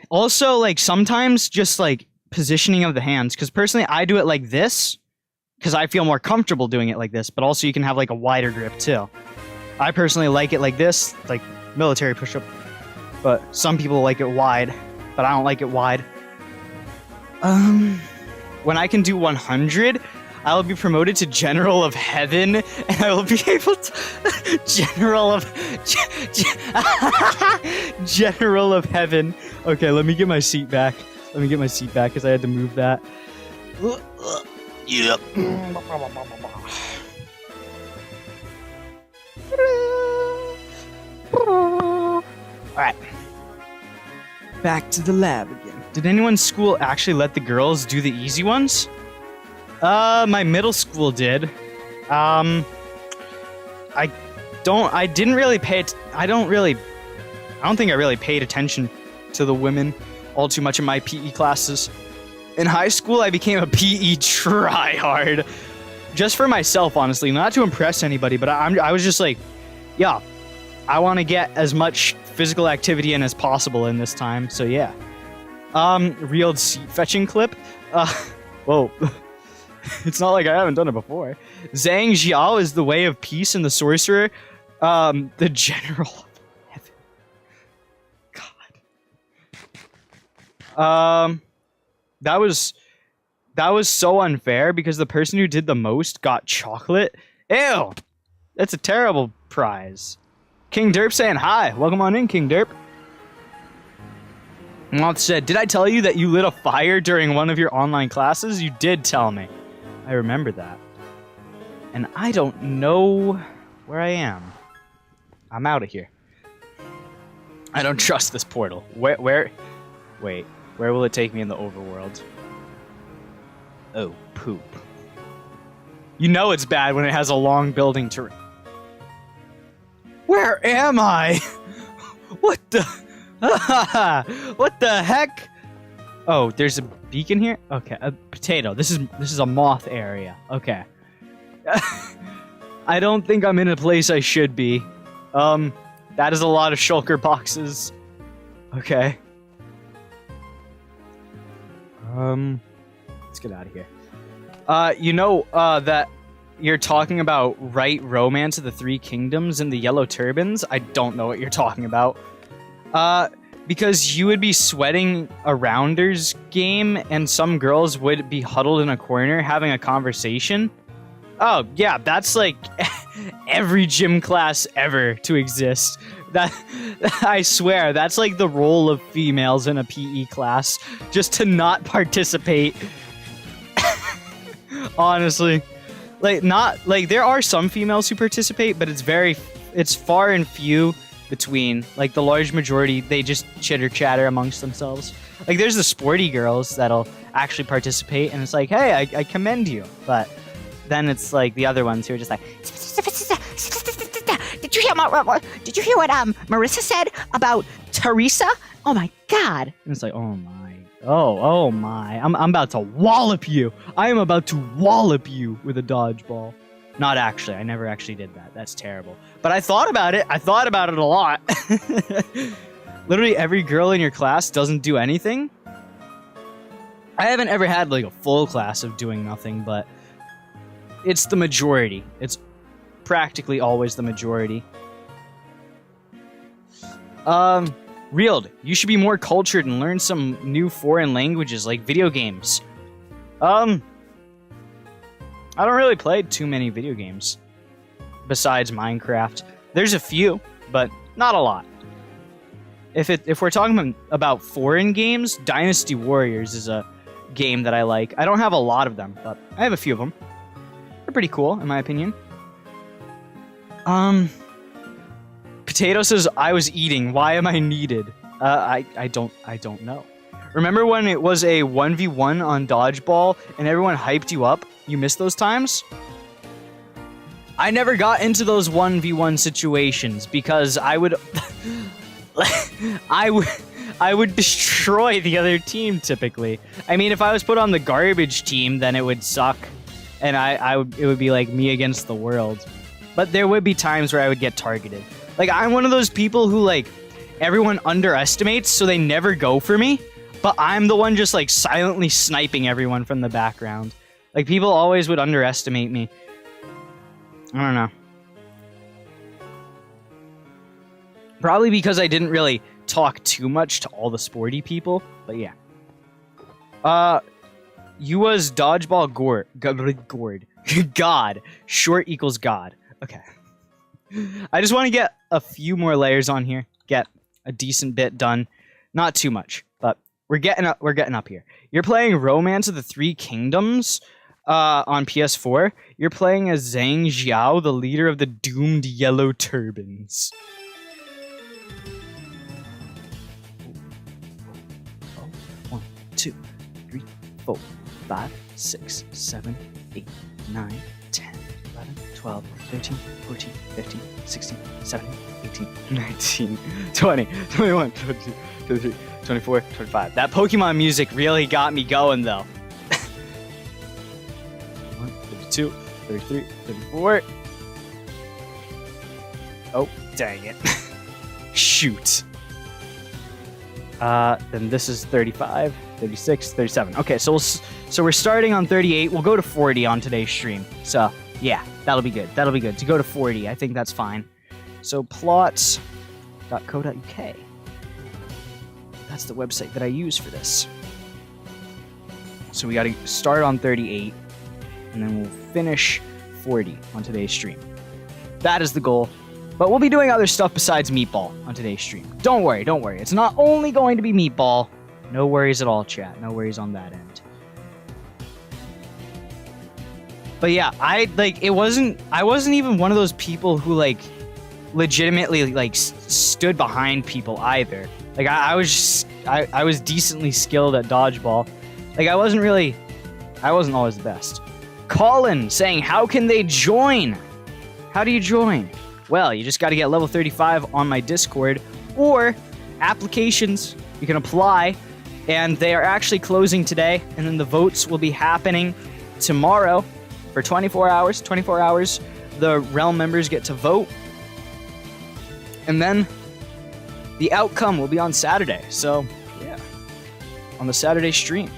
also, like, sometimes just like positioning of the hands, because personally I do it like this because I feel more comfortable doing it like this, but also you can have like a wider grip too. I personally like it like this, like military push-up, but some people like it wide, but I don't like it wide. When I can do 100, I will be promoted to General of Heaven, and I will be able to General of General of Heaven. Okay, let me get my seat back. Let me get my seat back because I had to move that. Yep. Alright. Back to the lab again. Did anyone's school actually let the girls do the easy ones? My middle school did. I don't think I really paid attention to the women all too much in my PE classes. In high school, I became a PE tryhard. Just for myself, honestly. Not to impress anybody, but I was just like, yeah, I want to get as much physical activity in as possible in this time, so yeah. Real seat fetching clip. Whoa. It's not like I haven't done it before. Zhang Jiao is the way of peace and the sorcerer. The general of heaven. God. That was so unfair because the person who did the most got chocolate. Ew! That's a terrible prize. King Derp saying hi. Welcome on in, King Derp. Moth said, did I tell you that you lit a fire during one of your online classes? You did tell me. I remember that. And I don't know where I am. I'm out of here. I don't trust this portal. Wait, where will it take me in the overworld? Oh, poop. You know it's bad when it has a long building terrain. Where am I? What the? What the heck? Oh, there's a beacon here? Okay, a potato. This is a moth area. Okay. I don't think I'm in a place I should be. That is a lot of shulker boxes. Okay. Let's get out of here. That you're talking about Right Romance of the Three Kingdoms and the Yellow Turbans? I don't know what you're talking about. Because you would be sweating a rounders game and some girls would be huddled in a corner having a conversation. Oh, yeah, that's like every gym class ever to exist. That I swear, that's like the role of females in a PE class, just to not participate. Honestly. There are some females who participate, but it's far and few between. Like, the large majority, they just chitter-chatter amongst themselves. Like, there's the sporty girls that'll actually participate, and it's like, hey, I commend you. But then it's like the other ones who are just like, did you hear what Marissa said about Teresa? Oh my god. And it's like, oh my. Oh my. I'm about to wallop you. I am about to wallop you with a dodgeball. Not actually. I never actually did that. That's terrible. But I thought about it. I thought about it a lot. Literally every girl in your class doesn't do anything. I haven't ever had like a full class of doing nothing, but it's the majority. It's practically always the majority. Reeled, you should be more cultured and learn some new foreign languages like video games. I don't really play too many video games besides Minecraft. There's a few, but not a lot. If we're talking about foreign games, Dynasty Warriors is a game that I like. I don't have a lot of them, but I have a few of them. They're pretty cool, in my opinion. Potato says, I was eating. Why am I needed? I don't know. Remember when it was a 1v1 on Dodgeball and everyone hyped you up? You missed those times? I never got into those 1v1 situations because I would I would destroy the other team typically. I mean, if I was put on the garbage team, then it would suck and it would be like me against the world. But there would be times where I would get targeted. Like, I'm one of those people who, like, everyone underestimates, so they never go for me. But I'm the one just, like, silently sniping everyone from the background. Like, people always would underestimate me. I don't know. Probably because I didn't really talk too much to all the sporty people. But, yeah. You was dodgeball gourd. God. Short equals God. Okay. I just want to get a few more layers on here. Get a decent bit done. Not too much, but we're getting up here. You're playing Romance of the Three Kingdoms on PS4. You're playing as Zhang Jiao, the leader of the doomed Yellow Turbans. Oh, 1, 2, 3, 4, 5, 6, 7, 8, 9, 10, 11, 12, 13, 14, 15, 16, 17, 18, 19, 20, 21, 22, 23, 24, 25. That Pokemon music really got me going, though. 32, 33, 34. Oh, dang it. Shoot. Then this is 35, 36, 37. Okay, so we're starting on 38. We'll go to 40 on today's stream. So, yeah, that'll be good. That'll be good. To go to 40, I think that's fine. So, plots.co.uk. That's the website that I use for this. So we got to start on 38, and then we'll finish 40 on today's stream. That is the goal. But we'll be doing other stuff besides Meatball on today's stream. Don't worry, don't worry. It's not only going to be Meatball. No worries at all, chat. No worries on that end. But yeah, I wasn't even one of those people who legitimately stood behind people either. Like I was decently skilled at dodgeball. Like I wasn't always the best. Colin saying, how can they join? How do you join? Well, you just got to get level 35 on my Discord, or applications. You can apply, and they are actually closing today, and then the votes will be happening tomorrow for 24 hours. 24 hours, the Realm members get to vote, and then the outcome will be on Saturday. So, yeah, on the Saturday stream.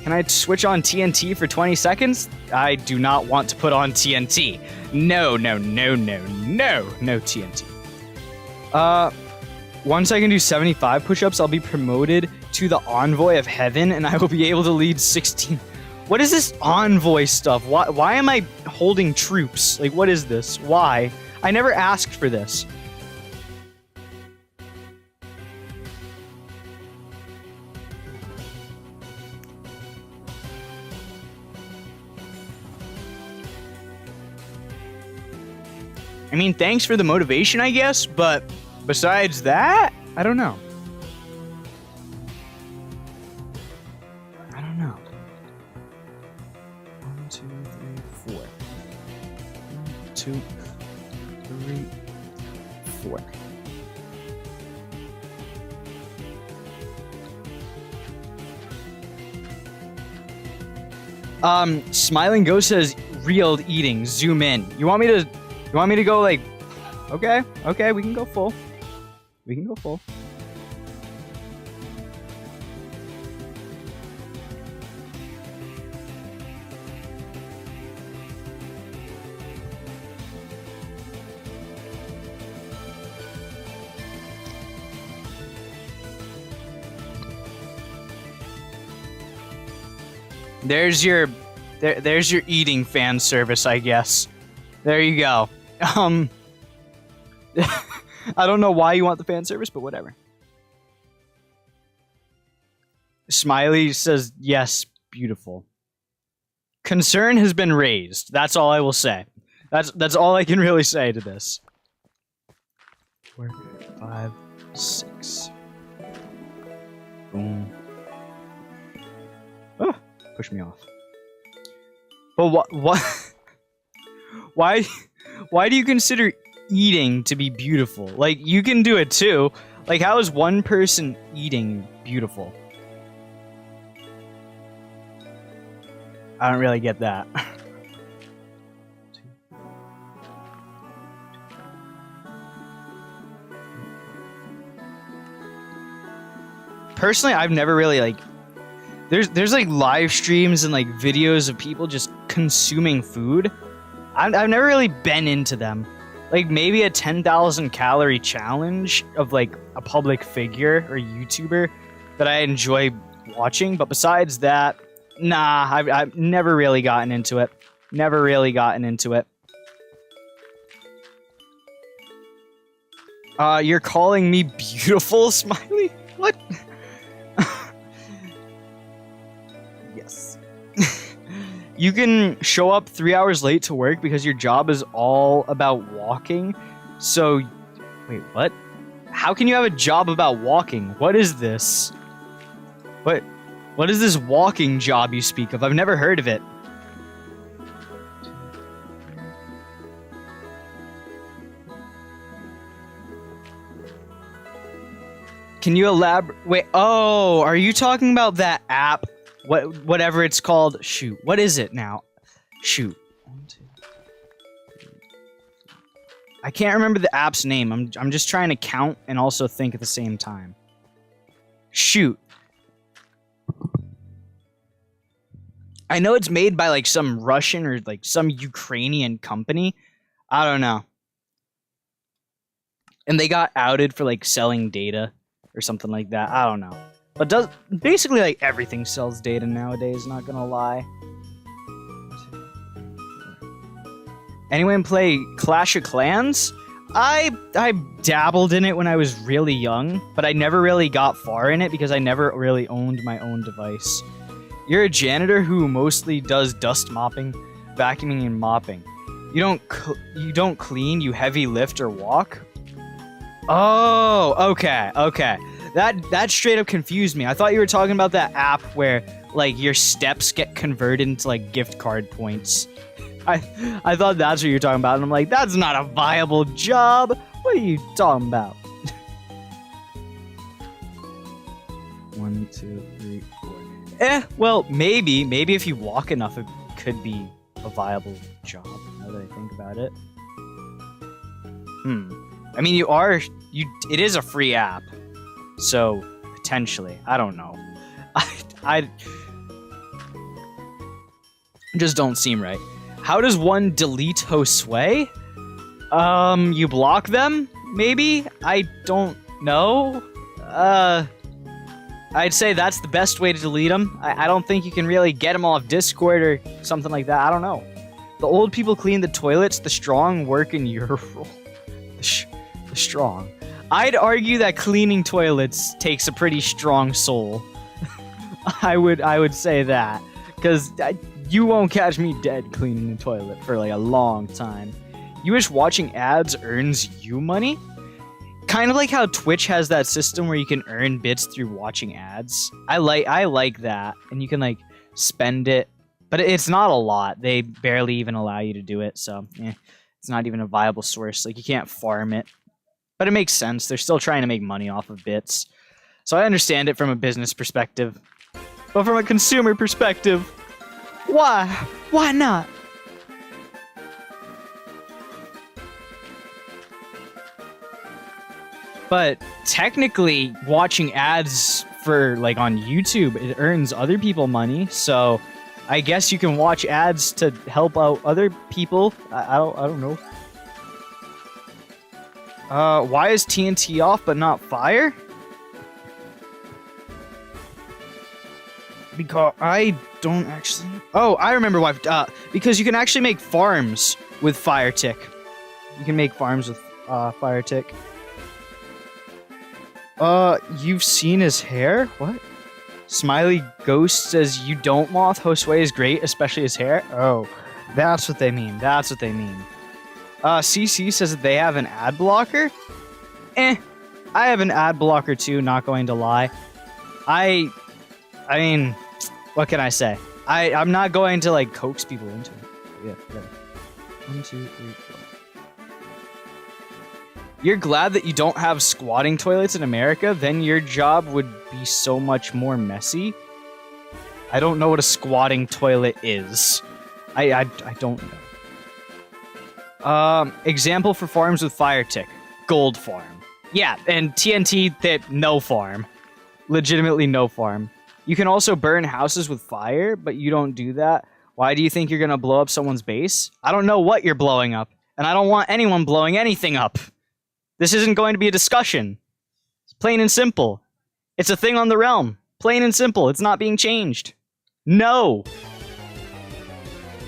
Can I switch on TNT for 20 seconds? I do not want to put on TNT. No TNT. Once I can do 75 push-ups, I'll be promoted to the Envoy of Heaven, and I will be able to lead 16. What is this Envoy stuff? Why am I holding troops? Like, what is this? Why? I never asked for this. I mean, thanks for the motivation, I guess, but besides that, I don't know. I don't know. 1, 2, 3, 4. 1, 2, 3, 4. Smiling Ghost says, real eating, zoom in. You want me to go like, okay, we can go full. We can go full. There's your eating fan service, I guess. There you go. I don't know why you want the fan service, but whatever. Smiley says, yes, beautiful. Concern has been raised. That's all I will say. That's all I can really say to this. 4, 5, 6. Boom. Oh, push me off. But what? Why do you consider eating to be beautiful? Like, you can do it too. Like, how is one person eating beautiful? I don't really get that. Personally, I've never really, like... There's like, live streams and, like, videos of people just consuming food. I've never really been into them. Like, maybe a 10,000 calorie challenge of, like, a public figure or YouTuber that I enjoy watching. But besides that, Nah, I've never really gotten into it. Never really gotten into it. You're calling me beautiful, Smiley? What? Yes. You can show up 3 hours late to work because your job is all about walking. So, wait, what? How can you have a job about walking? What is this? What is this walking job you speak of? I've never heard of it. Can you elaborate? Wait, oh, are you talking about that app? Whatever it's called. Shoot, what is it now? Shoot. 1, 2, 3. I can't remember the app's name. I'm just trying to count and also think at the same time. Shoot. I know it's made by like some Russian or like some Ukrainian company. I don't know. And they got outed for like selling data or something like that. I don't know. But does basically like everything sells data nowadays, not gonna lie. Anyone play Clash of Clans? I dabbled in it when I was really young, but I never really got far in it because I never really owned my own device. You're a janitor who mostly does dust mopping, vacuuming, and mopping. You don't clean, you heavy lift or walk? Oh, okay. That straight up confused me. I thought you were talking about that app where like your steps get converted into like gift card points. I thought that's what you were talking about, and I'm like, that's not a viable job. What are you talking about? 1, 2, 3, 4. Well, maybe if you walk enough, it could be a viable job. Now that I think about it. I mean, it is a free app, so potentially, I don't know. I just don't seem right. How does one delete Josue? You block them? Maybe? I don't know. I'd say that's the best way to delete them. I don't think you can really get them off Discord or something like that. I don't know. The old people clean the toilets, the strong work in your role. The strong. I'd argue that cleaning toilets takes a pretty strong soul. I would say that. Because you won't catch me dead cleaning the toilet for like a long time. You wish watching ads earns you money? Kind of like how Twitch has that system where you can earn bits through watching ads. I like that, and you can like spend it, but it's not a lot. They barely even allow you to do it, so it's not even a viable source. Like you can't farm it, but it makes sense. They're still trying to make money off of bits, so I understand it from a business perspective, but from a consumer perspective, why not? But technically, watching ads for like on YouTube, it earns other people money. So I guess you can watch ads to help out other people. I don't know. Why is TNT off but not fire? Because I don't actually. Oh, I remember why. Because you can actually make farms with Fire Tick. You can make farms with Fire Tick. You've seen his hair? What? Smiley Ghost says you don't moth. Josue is great, especially his hair. Oh, that's what they mean. That's what they mean. CC says that they have an ad blocker. I have an ad blocker too, not going to lie. I mean, what can I say? I'm not going to like coax people into it. Yeah. 1, 2, 3, 4. You're glad that you don't have squatting toilets in America? Then your job would be so much more messy. I don't know what a squatting toilet is. I don't know. Example for farms with Fire Tick. Gold farm. Yeah, and TNT that no farm. Legitimately no farm. You can also burn houses with fire, but you don't do that. Why do you think you're gonna blow up someone's base? I don't know what you're blowing up, and I don't want anyone blowing anything up. This isn't going to be a discussion. It's plain and simple. It's a thing on the realm. Plain and simple. It's not being changed. No.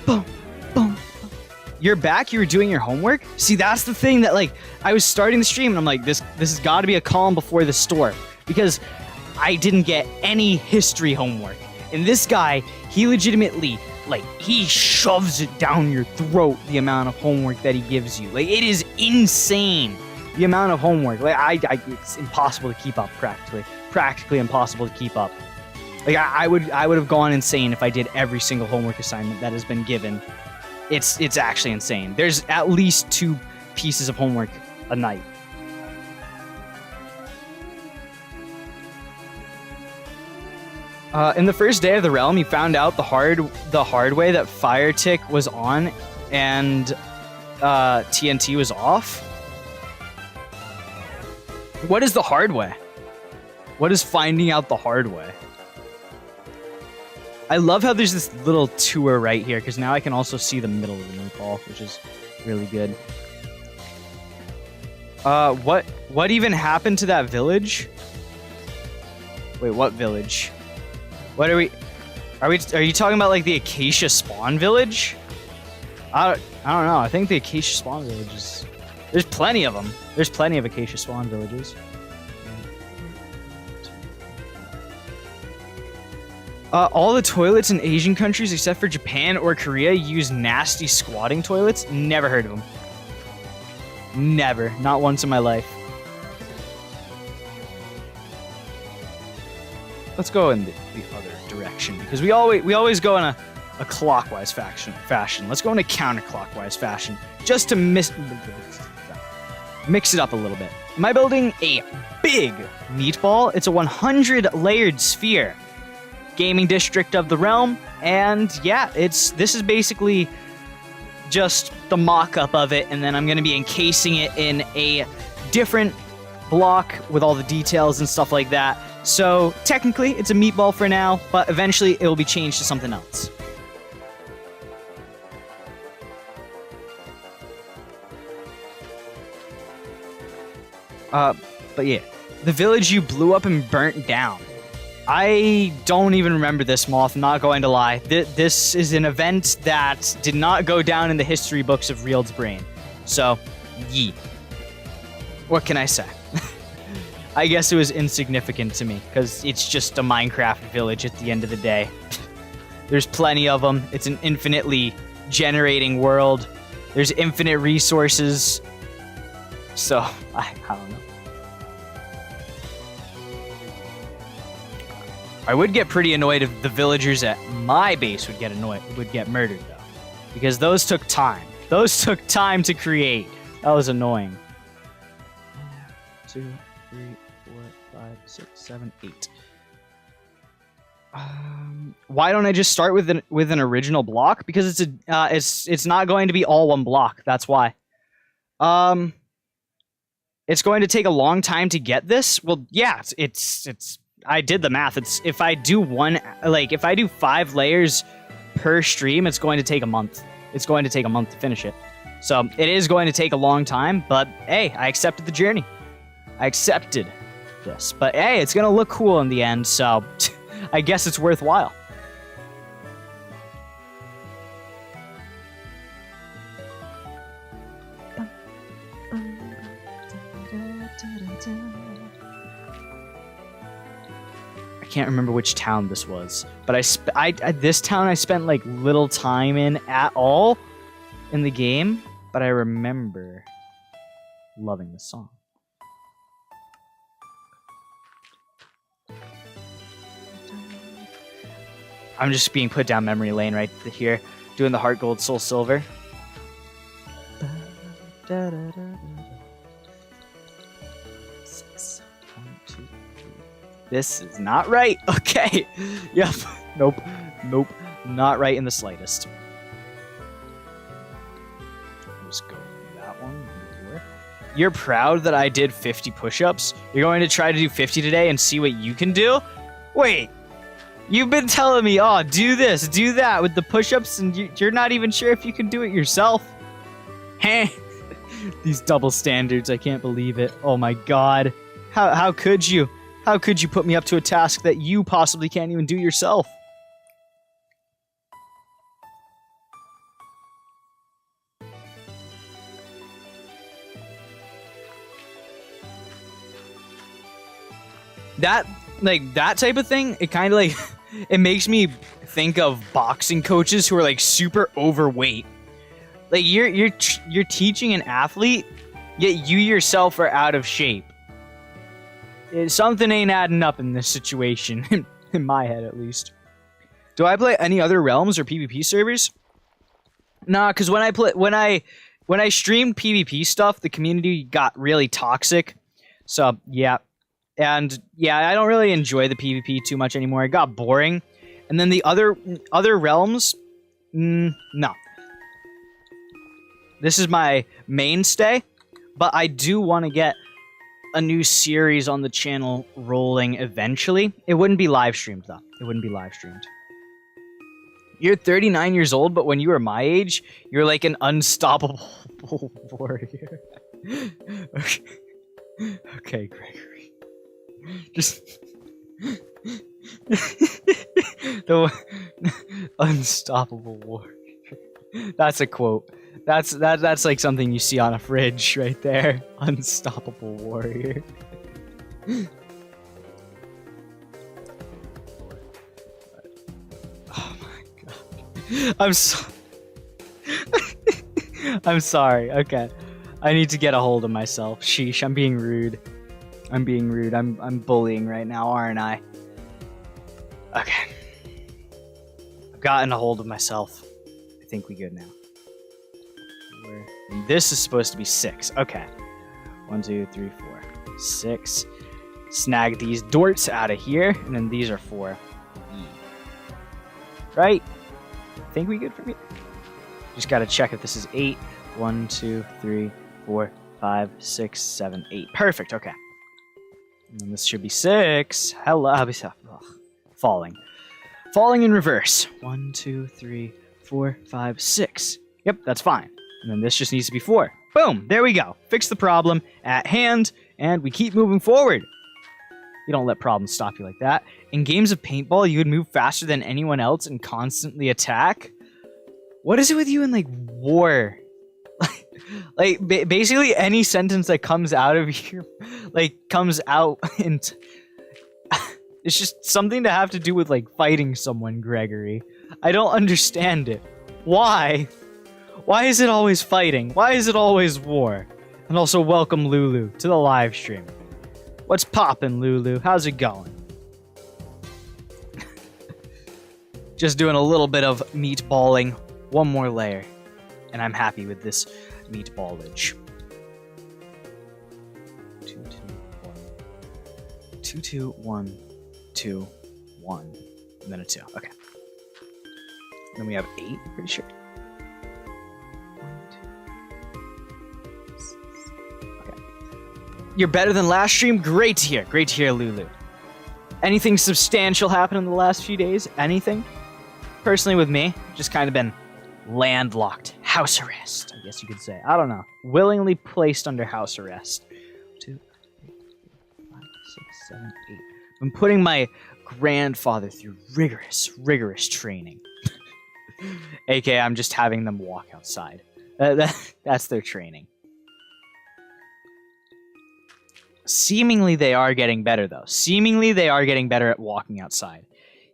Boom, boom. You're back? You were doing your homework? See, that's the thing that, like, I was starting the stream and I'm like, this has got to be a calm before the storm. Because I didn't get any history homework. And this guy, he legitimately, like, he shoves it down your throat, the amount of homework that he gives you. Like, it is insane, the amount of homework. Like, it's impossible to keep up, practically impossible to keep up. Like, I would have gone insane if I did every single homework assignment that has been given. It's actually insane. There's at least 2 pieces of homework a night. In the first day of the realm, he found out the hard way that FireTick was on and TNT was off. What is the hard way? What is finding out the hard way? I love how there's this little tour right here, because now I can also see the middle of the meatball, which is really good. What even happened to that village? Wait, what village? What are you talking about, like the Acacia Spawn Village? I don't know. I think the Acacia Spawn Village is... There's plenty of them. There's plenty of Acacia Spawn Villages. All the toilets in Asian countries except for Japan or Korea use nasty squatting toilets? Never heard of them. Never. Not once in my life. Let's go in the other direction, because we always go in a clockwise fashion. Let's go in a counterclockwise fashion, just to mix it up a little bit. Am I building a big meatball? It's a 100-layered sphere. Gaming district of the realm, and yeah, this is basically just the mock-up of it, and then I'm going to be encasing it in a different block with all the details and stuff like that. So technically it's a meatball for now, but eventually it will be changed to something else. But yeah, the village you blew up and burnt down. I don't even remember this, Moth, I'm not going to lie. This is an event that did not go down in the history books of Real's brain. So, yee. What can I say? I guess it was insignificant to me, because it's just a Minecraft village at the end of the day. There's plenty of them. It's an infinitely generating world. There's infinite resources. So, I don't know. I would get pretty annoyed if the villagers at my base would get murdered, though. Because those took time. Those took time to create. That was annoying. 2, 3, 4, 5, 6, 7, 8. Why don't I just start with an original block? Because it's not going to be all one block. That's why. It's going to take a long time to get this. Well, yeah, it's I did the math. If I do 5 layers per stream, it's going to take a month. It's going to take a month to finish it. So it is going to take a long time, but hey, I accepted the journey. I accepted this. But hey, it's going to look cool in the end, so I guess it's worthwhile. I can't remember which town this was, but this town I spent like little time in at all in the game, but I remember loving the song. I'm just being put down memory lane right here, doing the heart gold soul silver. This is not right. Okay. Yep. Nope. Not right in the slightest. Just go that one. You're proud that I did 50 push-ups? You're going to try to do 50 today and see what you can do? Wait. You've been telling me, oh, do this, do that with the push-ups, and you're not even sure if you can do it yourself. Heh. These double standards, I can't believe it. Oh my god. How could you? How could you put me up to a task that you possibly can't even do yourself? that type of thing, it kind of like it makes me think of boxing coaches who are like super overweight. Like you're teaching an athlete, yet you yourself are out of shape. Something ain't adding up in this situation, in my head at least. Do I play any other realms or PvP servers? Nah, because when I streamed PvP stuff, the community got really toxic. So yeah, and yeah, I don't really enjoy the PvP too much anymore. It got boring. And then the other realms, no. This is my mainstay, but I do want to get a new series on the channel rolling eventually. It wouldn't be live streamed though. It wouldn't be live streamed. You're 39 years old, but when you were my age, you're like an unstoppable warrior. Okay. Okay, Gregory. Just the unstoppable warrior. That's a quote. That's like something you see on a fridge right there. Unstoppable warrior. Oh my god. I'm sorry. Okay. I need to get a hold of myself. Sheesh, I'm being rude. I'm being rude. I'm bullying right now, aren't I? Okay. I've gotten a hold of myself. I think we good now. And this is supposed to be 6. Okay. 1, 2, 3, 4. 6. Snag these dorts out of here. And then these are 4. Right? I think we good for me. Just gotta check if this is 8. 1, 2, 3, 4, 5, 6, 7, 8. Perfect. Okay. And then this should be 6. Hello. Ugh. Falling. Falling in reverse. 1, 2, 3, 4, 5, 6. Yep, that's fine. And then this just needs to be 4. Boom! There we go. Fix the problem at hand, and we keep moving forward. You don't let problems stop you like that. In games of paintball, you would move faster than anyone else and constantly attack. What is it with you in, like, war? Basically any sentence that comes out of your, like, comes out and... It's just something to have to do with, like, fighting someone, Gregory. I don't understand it. Why? Why is it always fighting? Why is it always war? And also welcome Lulu to the live stream. What's poppin', Lulu? How's it going? Just doing a little bit of meatballing. One more layer. And I'm happy with this meatballage. 2, 2, 1. 2, 2, 1, 2, 1. And then a 2. Okay. Then we have 8, pretty sure. You're better than last stream? Great to hear. Great to hear, Lulu. Anything substantial happened in the last few days? Anything? Personally with me, just kind of been landlocked. House arrest, I guess you could say. I don't know. Willingly placed under house arrest. 2, 3, 4, 5, 6, 7, 8. I'm putting my grandfather through rigorous training. AKA, I'm just having them walk outside. That's their training. Seemingly they are getting better, though. Seemingly they are getting better at walking outside.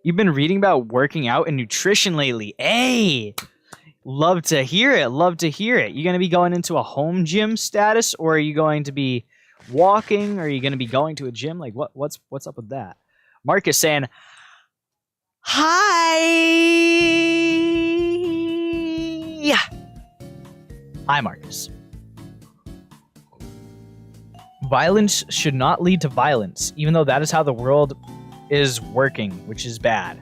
You've been reading about working out and nutrition lately. Hey! Love to hear it. Love to hear it. You going to be going into a home gym status, or are you going to be walking, or are you going to be going to a gym? Like, what's up with that? Marcus saying, hi! Hi, Marcus. Violence should not lead to violence, even though that is how the world is working, which is bad.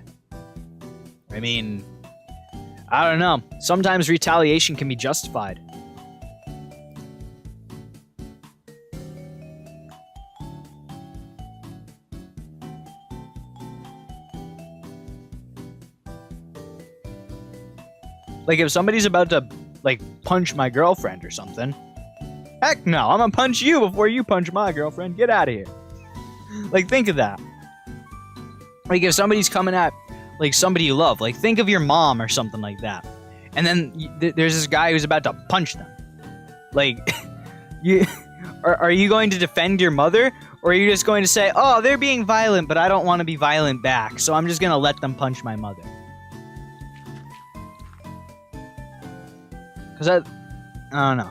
I mean, I don't know. Sometimes retaliation can be justified. Like, if somebody's about to, like, punch my girlfriend or something, heck no, I'm gonna punch you before you punch my girlfriend. Get out of here. Like, think of that. Like, if somebody's coming at, like, somebody you love, like, think of your mom or something like that. And then there's this guy who's about to punch them. Like, are you going to defend your mother? Or are you just going to say, oh, they're being violent, but I don't want to be violent back, so I'm just going to let them punch my mother? Because I don't know.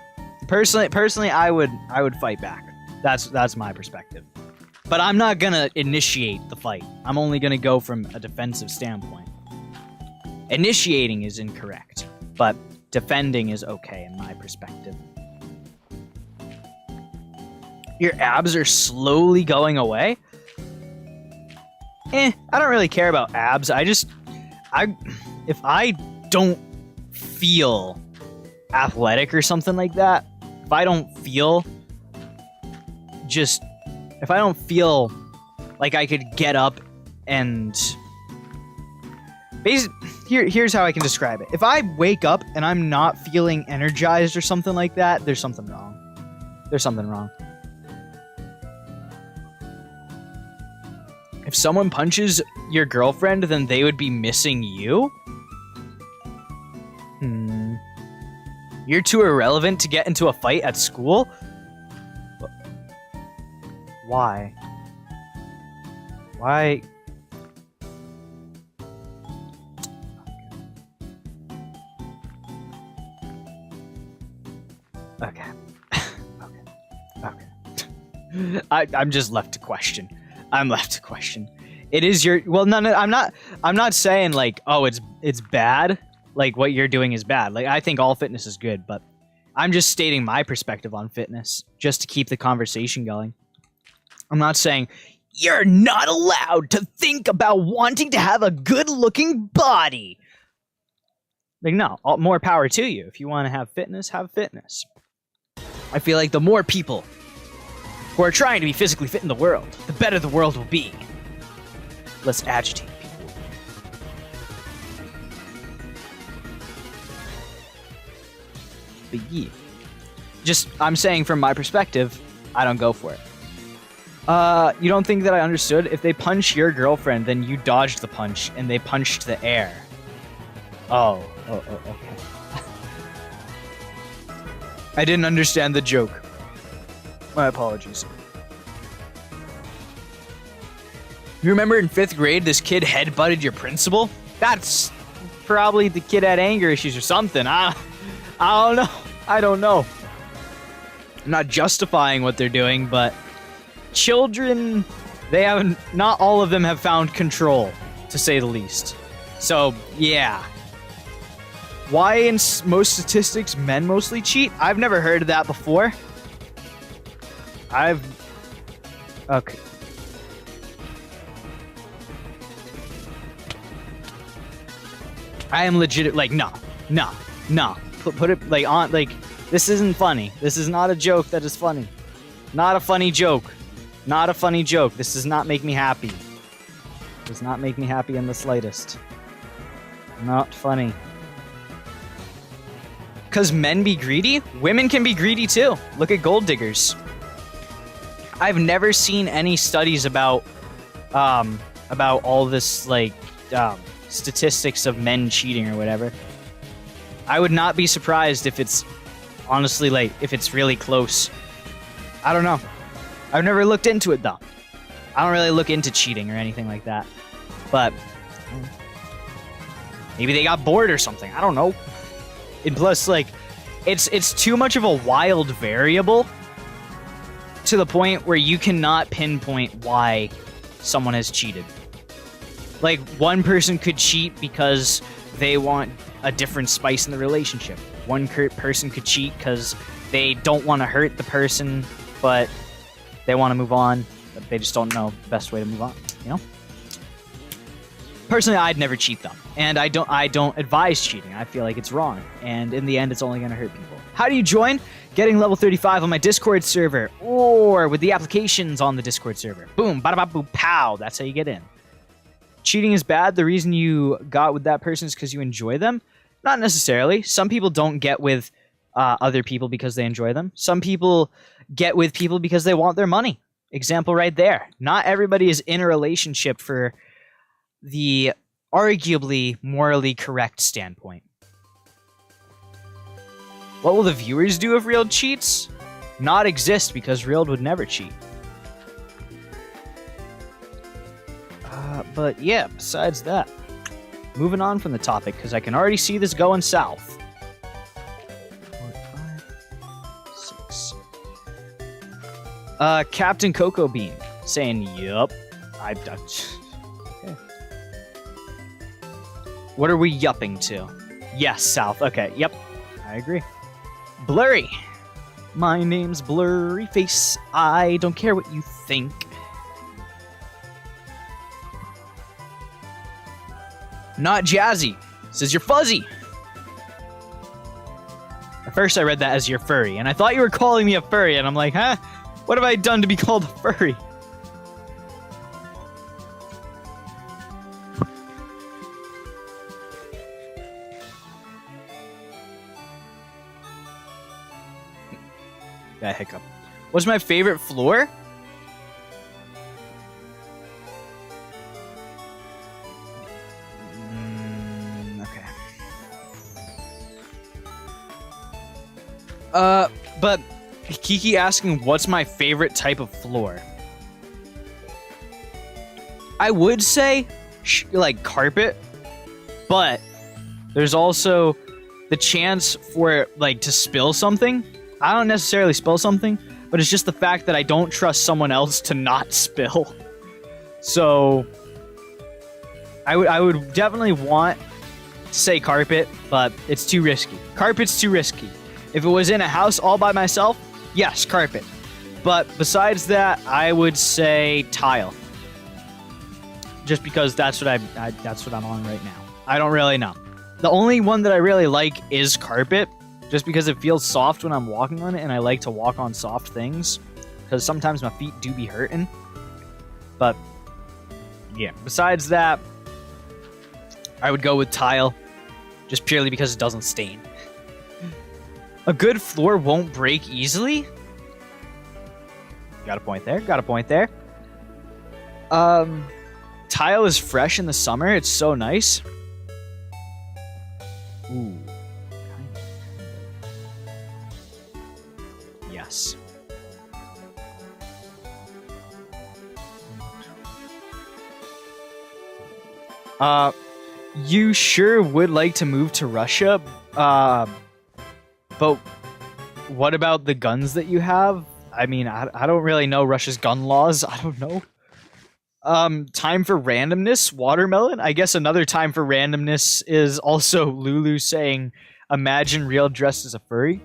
Personally, I would fight back. That's my perspective. But I'm not going to initiate the fight. I'm only going to go from a defensive standpoint. Initiating is incorrect, but defending is okay in my perspective. Your abs are slowly going away? I don't really care about abs. If I don't feel athletic or something like that, if I don't feel like I could get up and here's how I can describe it. If I wake up and I'm not feeling energized or something like that, there's something wrong. There's something wrong. If someone punches your girlfriend, then they would be missing you? You're too irrelevant to get into a fight at school? Why? Why? Okay. Okay. I'm just left to question. I'm left to question. It is your... Well, no, I'm not saying, like, oh, it's bad. Like, what you're doing is bad. Like, I think all fitness is good, but I'm just stating my perspective on fitness, just to keep the conversation going. I'm not saying, you're not allowed to think about wanting to have a good-looking body. Like, no, more power to you. If you want to have fitness, have fitness. I feel like the more people who are trying to be physically fit in the world, the better the world will be. Let's agitate people. But yeah. Just, I'm saying from my perspective, I don't go for it. You don't think that I understood? If they punch your girlfriend, then you dodged the punch, and they punched the air. Oh, okay. I didn't understand the joke. My apologies. You remember in 5th grade, this kid headbutted your principal? That's probably the kid had anger issues or something. I don't know. I don't know. I'm not justifying what they're doing, but children, not all of them have found control, to say the least. So, yeah. Why in most statistics men mostly cheat? I've never heard of that before. Okay. I am legit, like, no. Put it, like, on, like, this isn't funny. This is not a joke that is funny. Not a funny joke. Not a funny joke. This does not make me happy. Does not make me happy in the slightest. Not funny. Because men be greedy? Women can be greedy too. Look at gold diggers. I've never seen any studies about all this, like, statistics of men cheating or whatever. I would not be surprised if it's, honestly, like, if it's really close. I don't know. I've never looked into it, though. I don't really look into cheating or anything like that. But maybe they got bored or something. I don't know. And plus, like, it's too much of a wild variable to the point where you cannot pinpoint why someone has cheated. Like, one person could cheat because they want a different spice in the relationship. One person could cheat because they don't want to hurt the person, but they want to move on, but they just don't know the best way to move on, you know? Personally, I'd never cheat, though. And I don't advise cheating. I feel like it's wrong. And in the end, it's only going to hurt people. How do you join? Getting level 35 on my Discord server, or with the applications on the Discord server. Boom, bada bada boom, pow. That's how you get in. Cheating is bad. The reason you got with that person is because you enjoy them? Not necessarily. Some people don't get with other people because they enjoy them. Some people get with people because they want their money. Example right there. Not everybody is in a relationship for the arguably morally correct standpoint. What will the viewers do if Real cheats? Not exist, because Real would never cheat. But yeah, besides that, moving on from the topic, because I can already see this going south. 4, 5, 6. Captain Cocoa Bean saying, yup. Okay. What are we yupping to? Yes, south. Okay, yep. I agree. Blurry. My name's Blurry Face. I don't care what you think. Not Jazzy. Says you're fuzzy. At first I read that as you're furry, and I thought you were calling me a furry, and I'm like, huh? What have I done to be called a furry? That hiccup. What's my favorite floor? Okay. But Kiki asking what's my favorite type of floor? I would say like carpet, but there's also the chance for like to spill something. I don't necessarily spill something, but it's just the fact that I don't trust someone else to not spill. So I would definitely want to say carpet, but it's too risky. Carpet's too risky. If it was in a house all by myself, yes, carpet. But besides that, I would say tile. Just because that's what that's what I'm on right now. I don't really know. The only one that I really like is carpet, just because it feels soft when I'm walking on it, and I like to walk on soft things, because sometimes my feet do be hurting. But yeah, besides that, I would go with tile, just purely because it doesn't stain. A good floor won't break easily. Got a point there. Got a point there. Tile is fresh in the summer. It's so nice. Ooh. Yes. You sure would like to move to Russia, but what about the guns that you have? I mean, I don't really know Russia's gun laws. I don't know. Time for randomness, watermelon. I guess another time for randomness is also Lulu saying, imagine Real dressed as a furry.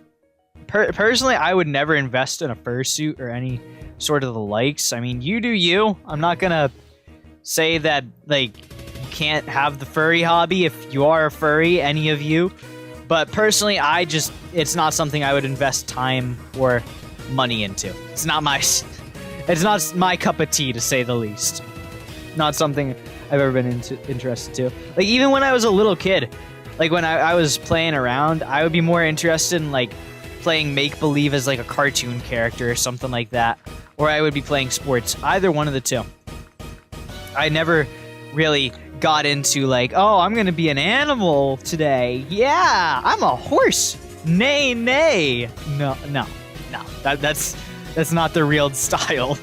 Personally, I would never invest in a fursuit or any sort of the likes. I mean, you do you. I'm not gonna say that, like, you can't have the furry hobby if you are a furry, any of you. But personally, it's not something I would invest time or money into. It's not my cup of tea, to say the least. Not something I've ever been interested to. Like, even when I was a little kid, like when I was playing around, I would be more interested in like playing make-believe as like a cartoon character or something like that. Or I would be playing sports. Either one of the two. I never really got into like, oh, I'm gonna be an animal today. Yeah, I'm a horse. Nay, nay. No. That's not the Real style.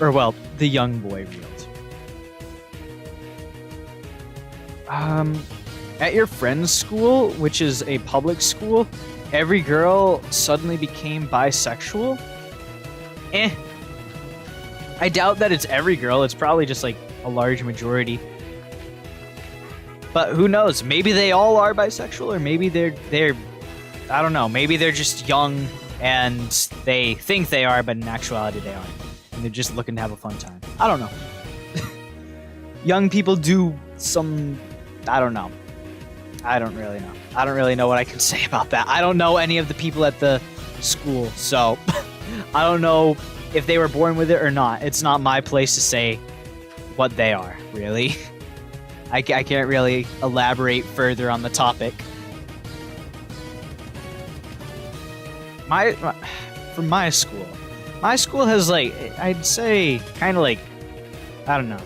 Or, well, the young boy Real. At your friend's school, which is a public school, every girl suddenly became bisexual? I doubt that it's every girl. It's probably just like a large majority. But who knows? Maybe they all are bisexual, or maybe they're I don't know. Maybe they're just young and they think they are, but in actuality they aren't. And they're just looking to have a fun time. I don't know. Young people do some... I don't know. I don't really know. I don't really know what I can say about that. I don't know any of the people at the school, so I don't know if they were born with it or not. It's not my place to say what they are, really. I can't really elaborate further on the topic. From my school has, like, I'd say kind of like, I don't know.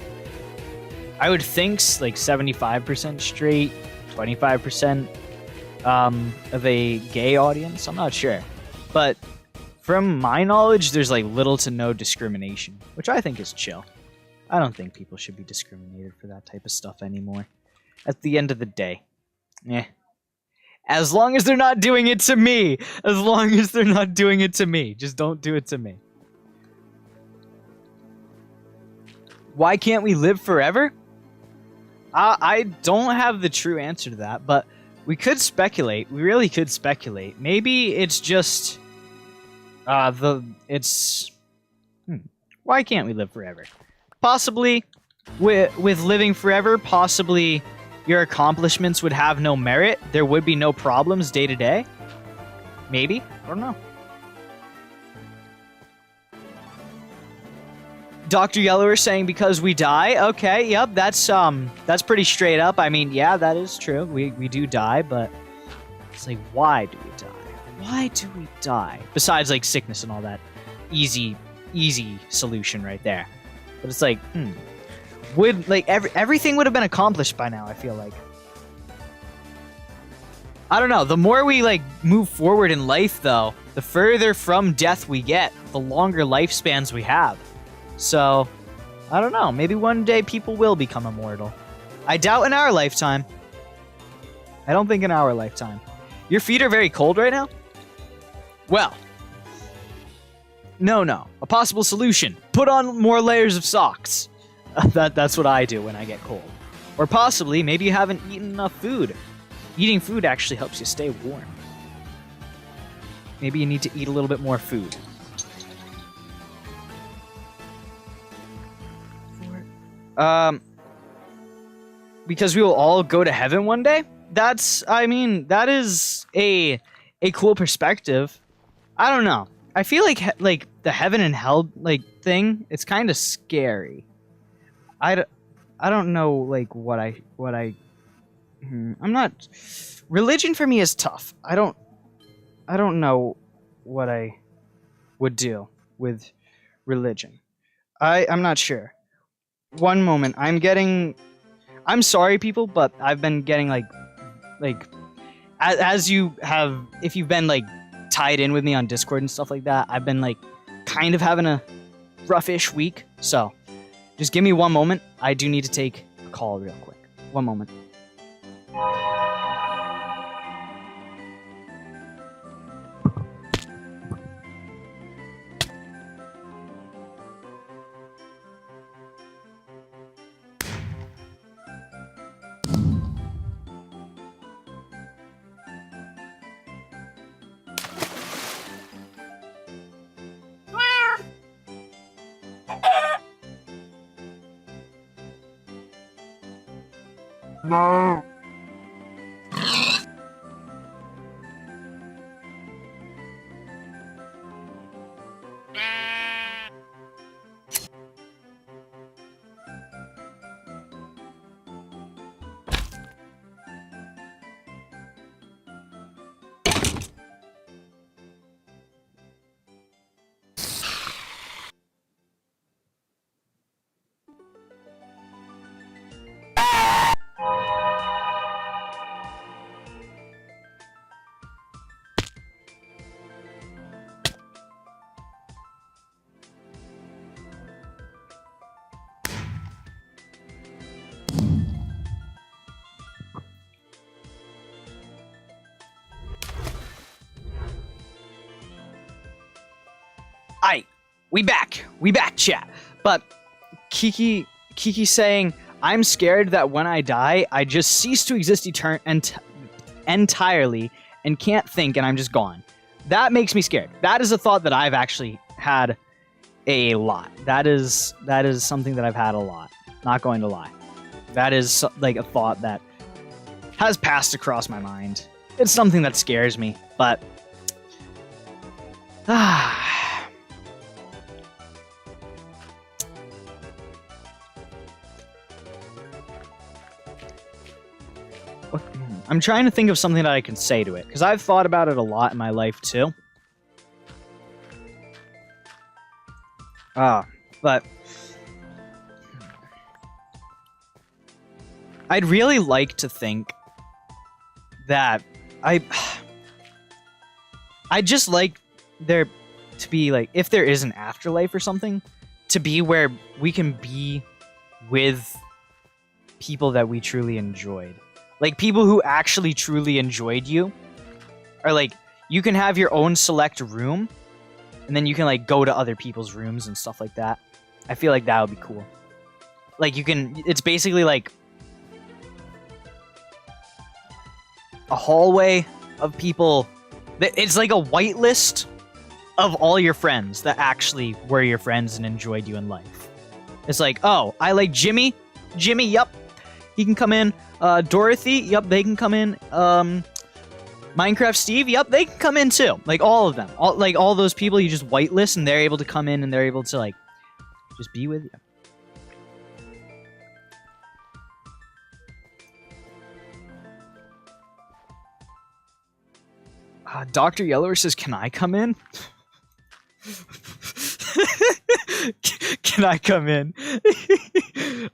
I would think like 75% straight, 25% of a gay audience. I'm not sure. But from my knowledge, there's like little to no discrimination, which I think is chill. I don't think people should be discriminated for that type of stuff anymore. At the end of the day, as long as they're not doing it to me. As long as they're not doing it to me. Just don't do it to me. Why can't we live forever? I don't have the true answer to that, but we could speculate. We really could speculate. Maybe it's just why can't we live forever? Possibly with living forever, possibly your accomplishments would have no merit. There would be no problems day to day. Maybe. I don't know. Dr. Yellower saying because we die. Okay, yep, that's pretty straight up. I mean, yeah, that is true. We do die, but it's like, why do we die? Why do we die? Besides like sickness and all that. Easy solution right there. But it's like, would like everything would have been accomplished by now, I feel like. I don't know. The more we like move forward in life though, the further from death we get, the longer lifespans we have. So, I don't know. Maybe one day people will become immortal. I doubt in our lifetime. I don't think in our lifetime. Your feet are very cold right now? Well. No. A possible solution. Put on more layers of socks. That's what I do when I get cold. Or possibly, maybe you haven't eaten enough food. Eating food actually helps you stay warm. Maybe you need to eat a little bit more food. Because we will all go to heaven one day? That is a cool perspective. I don't know. I feel like the heaven and hell thing, it's kind of scary. I don't know what I I'm not. Religion for me is tough. I don't know what I would do with religion. I'm not sure. One moment. I'm sorry, people, but I've been getting as you have, if you've been tied in with me on Discord and stuff like that, I've been kind of having a roughish week. So just give me one moment. I do need to take a call real quick. One moment.
No. We back, chat. But Kiki saying, I'm scared that when I die, I just cease to exist entirely and can't think and I'm just gone. That makes me scared. That is a thought that I've actually had a lot. That is something that I've had a lot. Not going to lie. That is a thought that has passed across my mind. It's something that scares me, but I'm trying to think of something that I can say to it, because I've thought about it a lot in my life, too. But I'd really like to think that I'd just like there to be, if there is an afterlife or something, to be where we can be with people that we truly enjoyed. Like, people who actually truly enjoyed you. Or, like, you can have your own select room, and then you can, like, go to other people's rooms and stuff like that. I feel like that would be cool. Like, you can... It's basically, like, a hallway of people... It's like a whitelist of all your friends that actually were your friends and enjoyed you in life. It's like, oh, I like Jimmy. Jimmy, yup. He can come in. Dorothy, yup, they can come in. Minecraft Steve, yup, they can come in too. Like, all of them. All those people you just whitelist, and they're able to come in, and they're able to, like, just be with you. Dr. Yellower says, can I come in? Can I come in?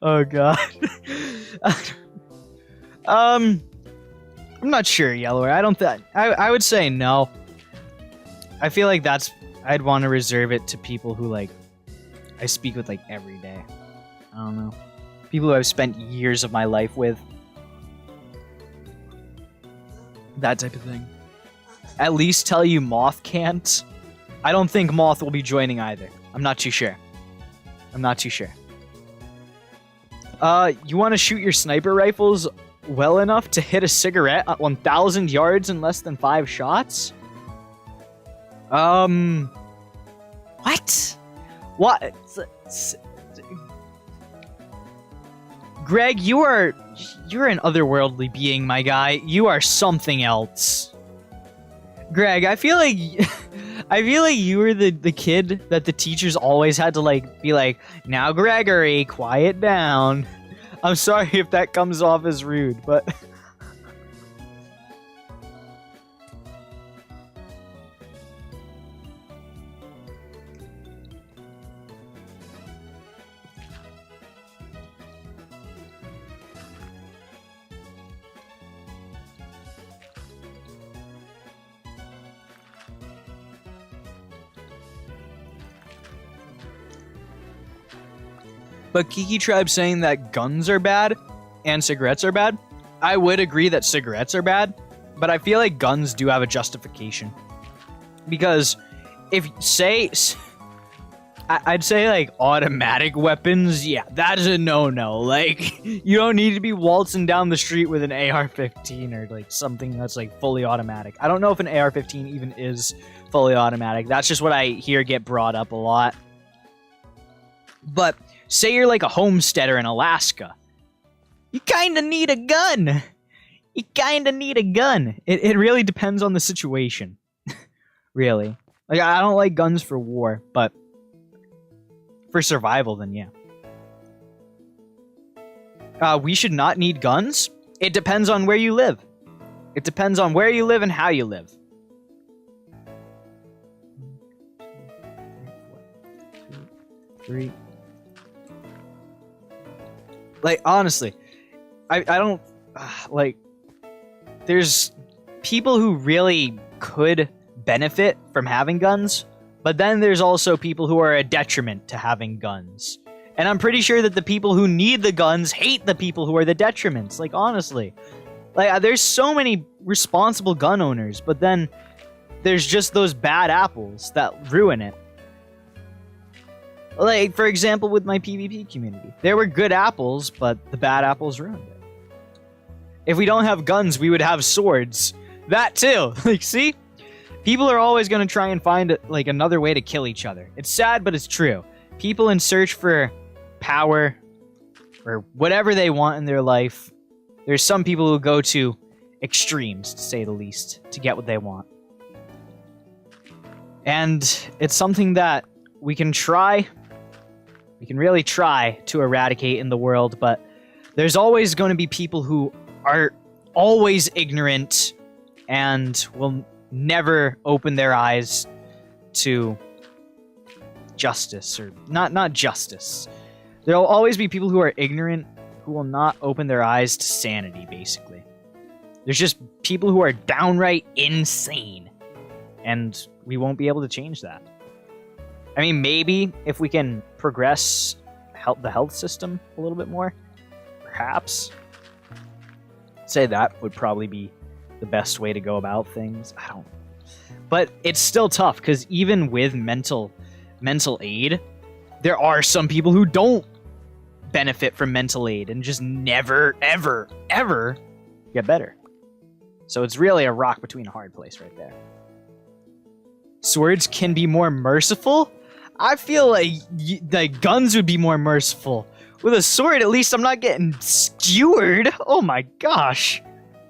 Oh, God. I'm not sure, Yellower. I don't think... I would say no. I feel like that's... I'd want to reserve it to people who, like, I speak with, like, every day. I don't know. People who I've spent years of my life with. That type of thing. At least tell you Moth can't. I don't think Moth will be joining either. I'm not too sure. I'm not too sure. You want to shoot your sniper rifles well enough to hit a cigarette at 1,000 yards in less than 5 shots? What? What? Greg, you're an otherworldly being, my guy. You are something else. Greg, I feel like you were the kid that the teachers always had to, like, be like, now Gregory, quiet down. I'm sorry if that comes off as rude, but... But Kiki Tribe saying that guns are bad and cigarettes are bad, I would agree that cigarettes are bad, but I feel like guns do have a justification. Because if, say, I'd say, like, automatic weapons, yeah, that is a no-no. Like, you don't need to be waltzing down the street with an AR-15 or, like, something that's, like, fully automatic. I don't know if an AR-15 even is fully automatic. That's just what I hear get brought up a lot. But... say you're like a homesteader in Alaska. You kind of need a gun. You kind of need a gun. It really depends on the situation. Really. Like, I don't like guns for war, but for survival, then yeah. We should not need guns? It depends on where you live. It depends on where you live and how you live. 3. Like, honestly, I don't, like, there's people who really could benefit from having guns, but then there's also people who are a detriment to having guns. And I'm pretty sure that the people who need the guns hate the people who are the detriments, like, honestly. Like, there's so many responsible gun owners, but then there's just those bad apples that ruin it. Like, for example, with my PvP community. There were good apples, but the bad apples ruined it. If we don't have guns, we would have swords. That too. Like, see? People are always going to try and find, like, another way to kill each other. It's sad, but it's true. People in search for power, or whatever they want in their life, there's some people who go to extremes, to say the least, to get what they want. And it's something that we can try... we can really try to eradicate in the world, but there's always going to be people who are always ignorant and will never open their eyes to justice, or not justice. There'll always be people who are ignorant who will not open their eyes to sanity, basically. There's just people who are downright insane, and we won't be able to change that. I mean, maybe if we can progress the health system a little bit more. Perhaps. Say that would probably be the best way to go about things. I don't. But it's still tough because even with mental aid, there are some people who don't benefit from mental aid and just never, ever, ever get better. So it's really a rock between a hard place right there. Swords can be more merciful? I feel like guns would be more merciful. With a sword, at least I'm not getting skewered. Oh my gosh.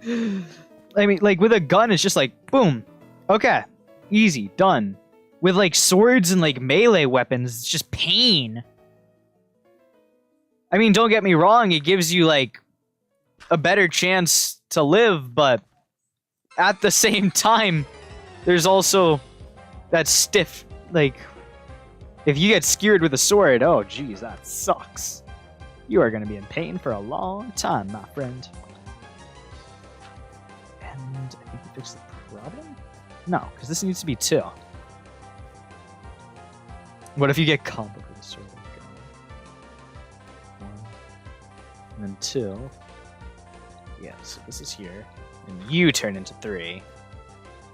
I mean, like, with a gun, it's just like, boom. Okay. Easy. Done. With, like, swords and, like, melee weapons, it's just pain. I mean, don't get me wrong, it gives you, like, a better chance to live, but at the same time, there's also that stiff, like, if you get skewered with a sword, oh, geez, that sucks. You are going to be in pain for a long time, my friend. And I think we fixed the problem? No, because this needs to be 2. What if you get comboed with a sword? 1, and then 2. Yeah, so this is here. And you turn into 3.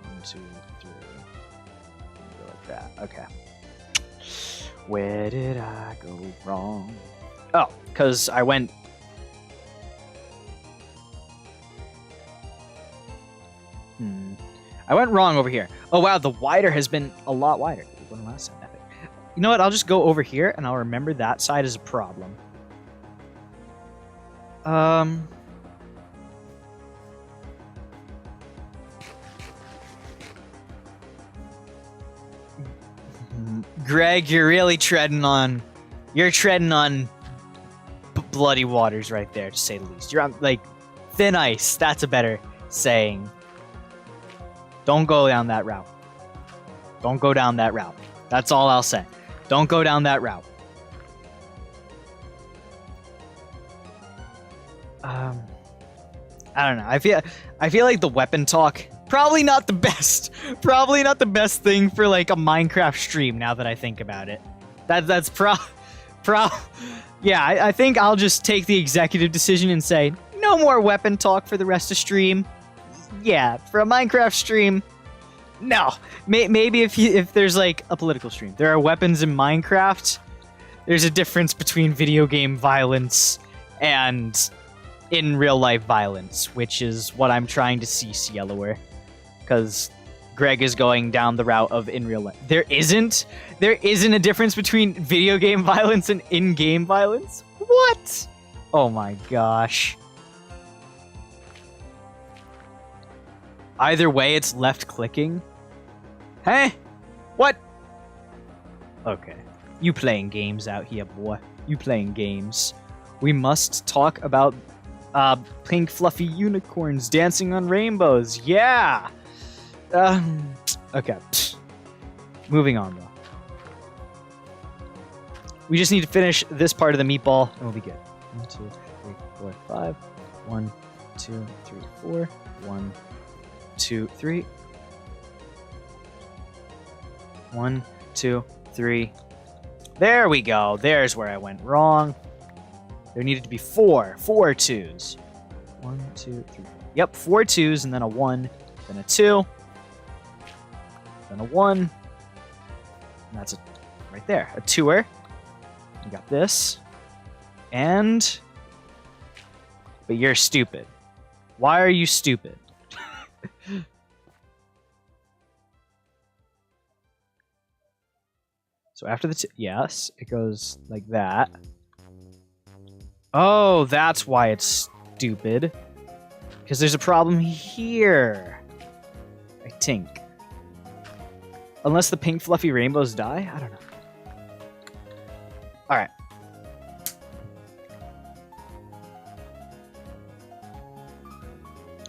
1, 2, 3. And go like that. Okay. Where did I go wrong? Oh, because I went... I went wrong over here. Oh, wow, the wider has been a lot wider. When last time, epic. You know what? I'll just go over here, and I'll remember that side is a problem. Greg, you're really treading on... You're treading on bloody waters right there, to say the least. You're on, like, thin ice. That's a better saying. Don't go down that route. Don't go down that route. That's all I'll say. Don't go down that route. I don't know. I feel like the weapon talk probably not the best. Probably not the best thing for like a Minecraft stream. Now that I think about it, that's yeah. I think I'll just take the executive decision and say no more weapon talk for the rest of stream. Yeah, for a Minecraft stream, no. Maybe if there's like a political stream, there are weapons in Minecraft. There's a difference between video game violence and in real life violence, which is what I'm trying to see Yellower, because Greg is going down the route of in real life. There isn't a difference between video game violence and in-game violence. What? Oh my gosh. Either way, it's left clicking. Huh? What? Okay. You playing games out here, boy. You playing games. We must talk about pink fluffy unicorns dancing on rainbows. Yeah! Okay. Moving on, though. We just need to finish this part of the meatball, and we'll be good. 1, 2, 3, 4, 5. 1, 2, 3, 4. 1, 2, 3. 1, 2, 3. There we go. There's where I went wrong. There needed to be 4 twos. 1, 2, 3. Yep, 4 twos, and then a 1, then a 2, then a 1. And that's it right there. A 2er. You got this. And... But you're stupid. Why are you stupid? So after the yes, it goes like that. Oh, that's why it's stupid. Because there's a problem here. I think. Unless the pink fluffy rainbows die? I don't know. Alright.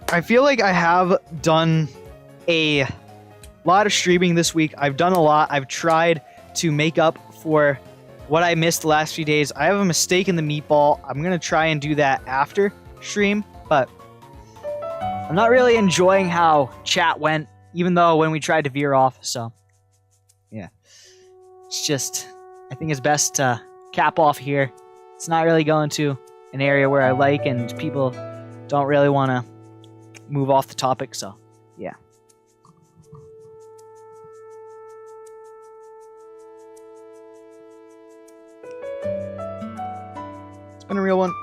I feel like I have done a lot of streaming this week. I've done a lot. I've tried to make up for what I missed the last few days. I have a mistake in the meatball. I'm going to try and do that after stream, but I'm not really enjoying how chat went, even though when we tried to veer off, so yeah. It's just, I think it's best to cap off here. It's not really going to an area where I like, and people don't really want to move off the topic, so yeah. It's been a real one.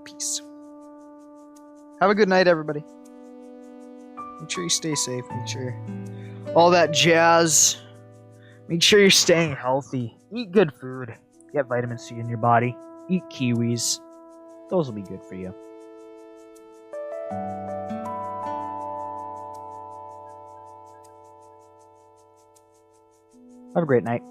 Peace. Have a good night, everybody. Make sure you stay safe. Make sure all that jazz. Make sure you're staying healthy. Eat good food. Get vitamin C in your body. Eat kiwis. Those will be good for you. Have a great night.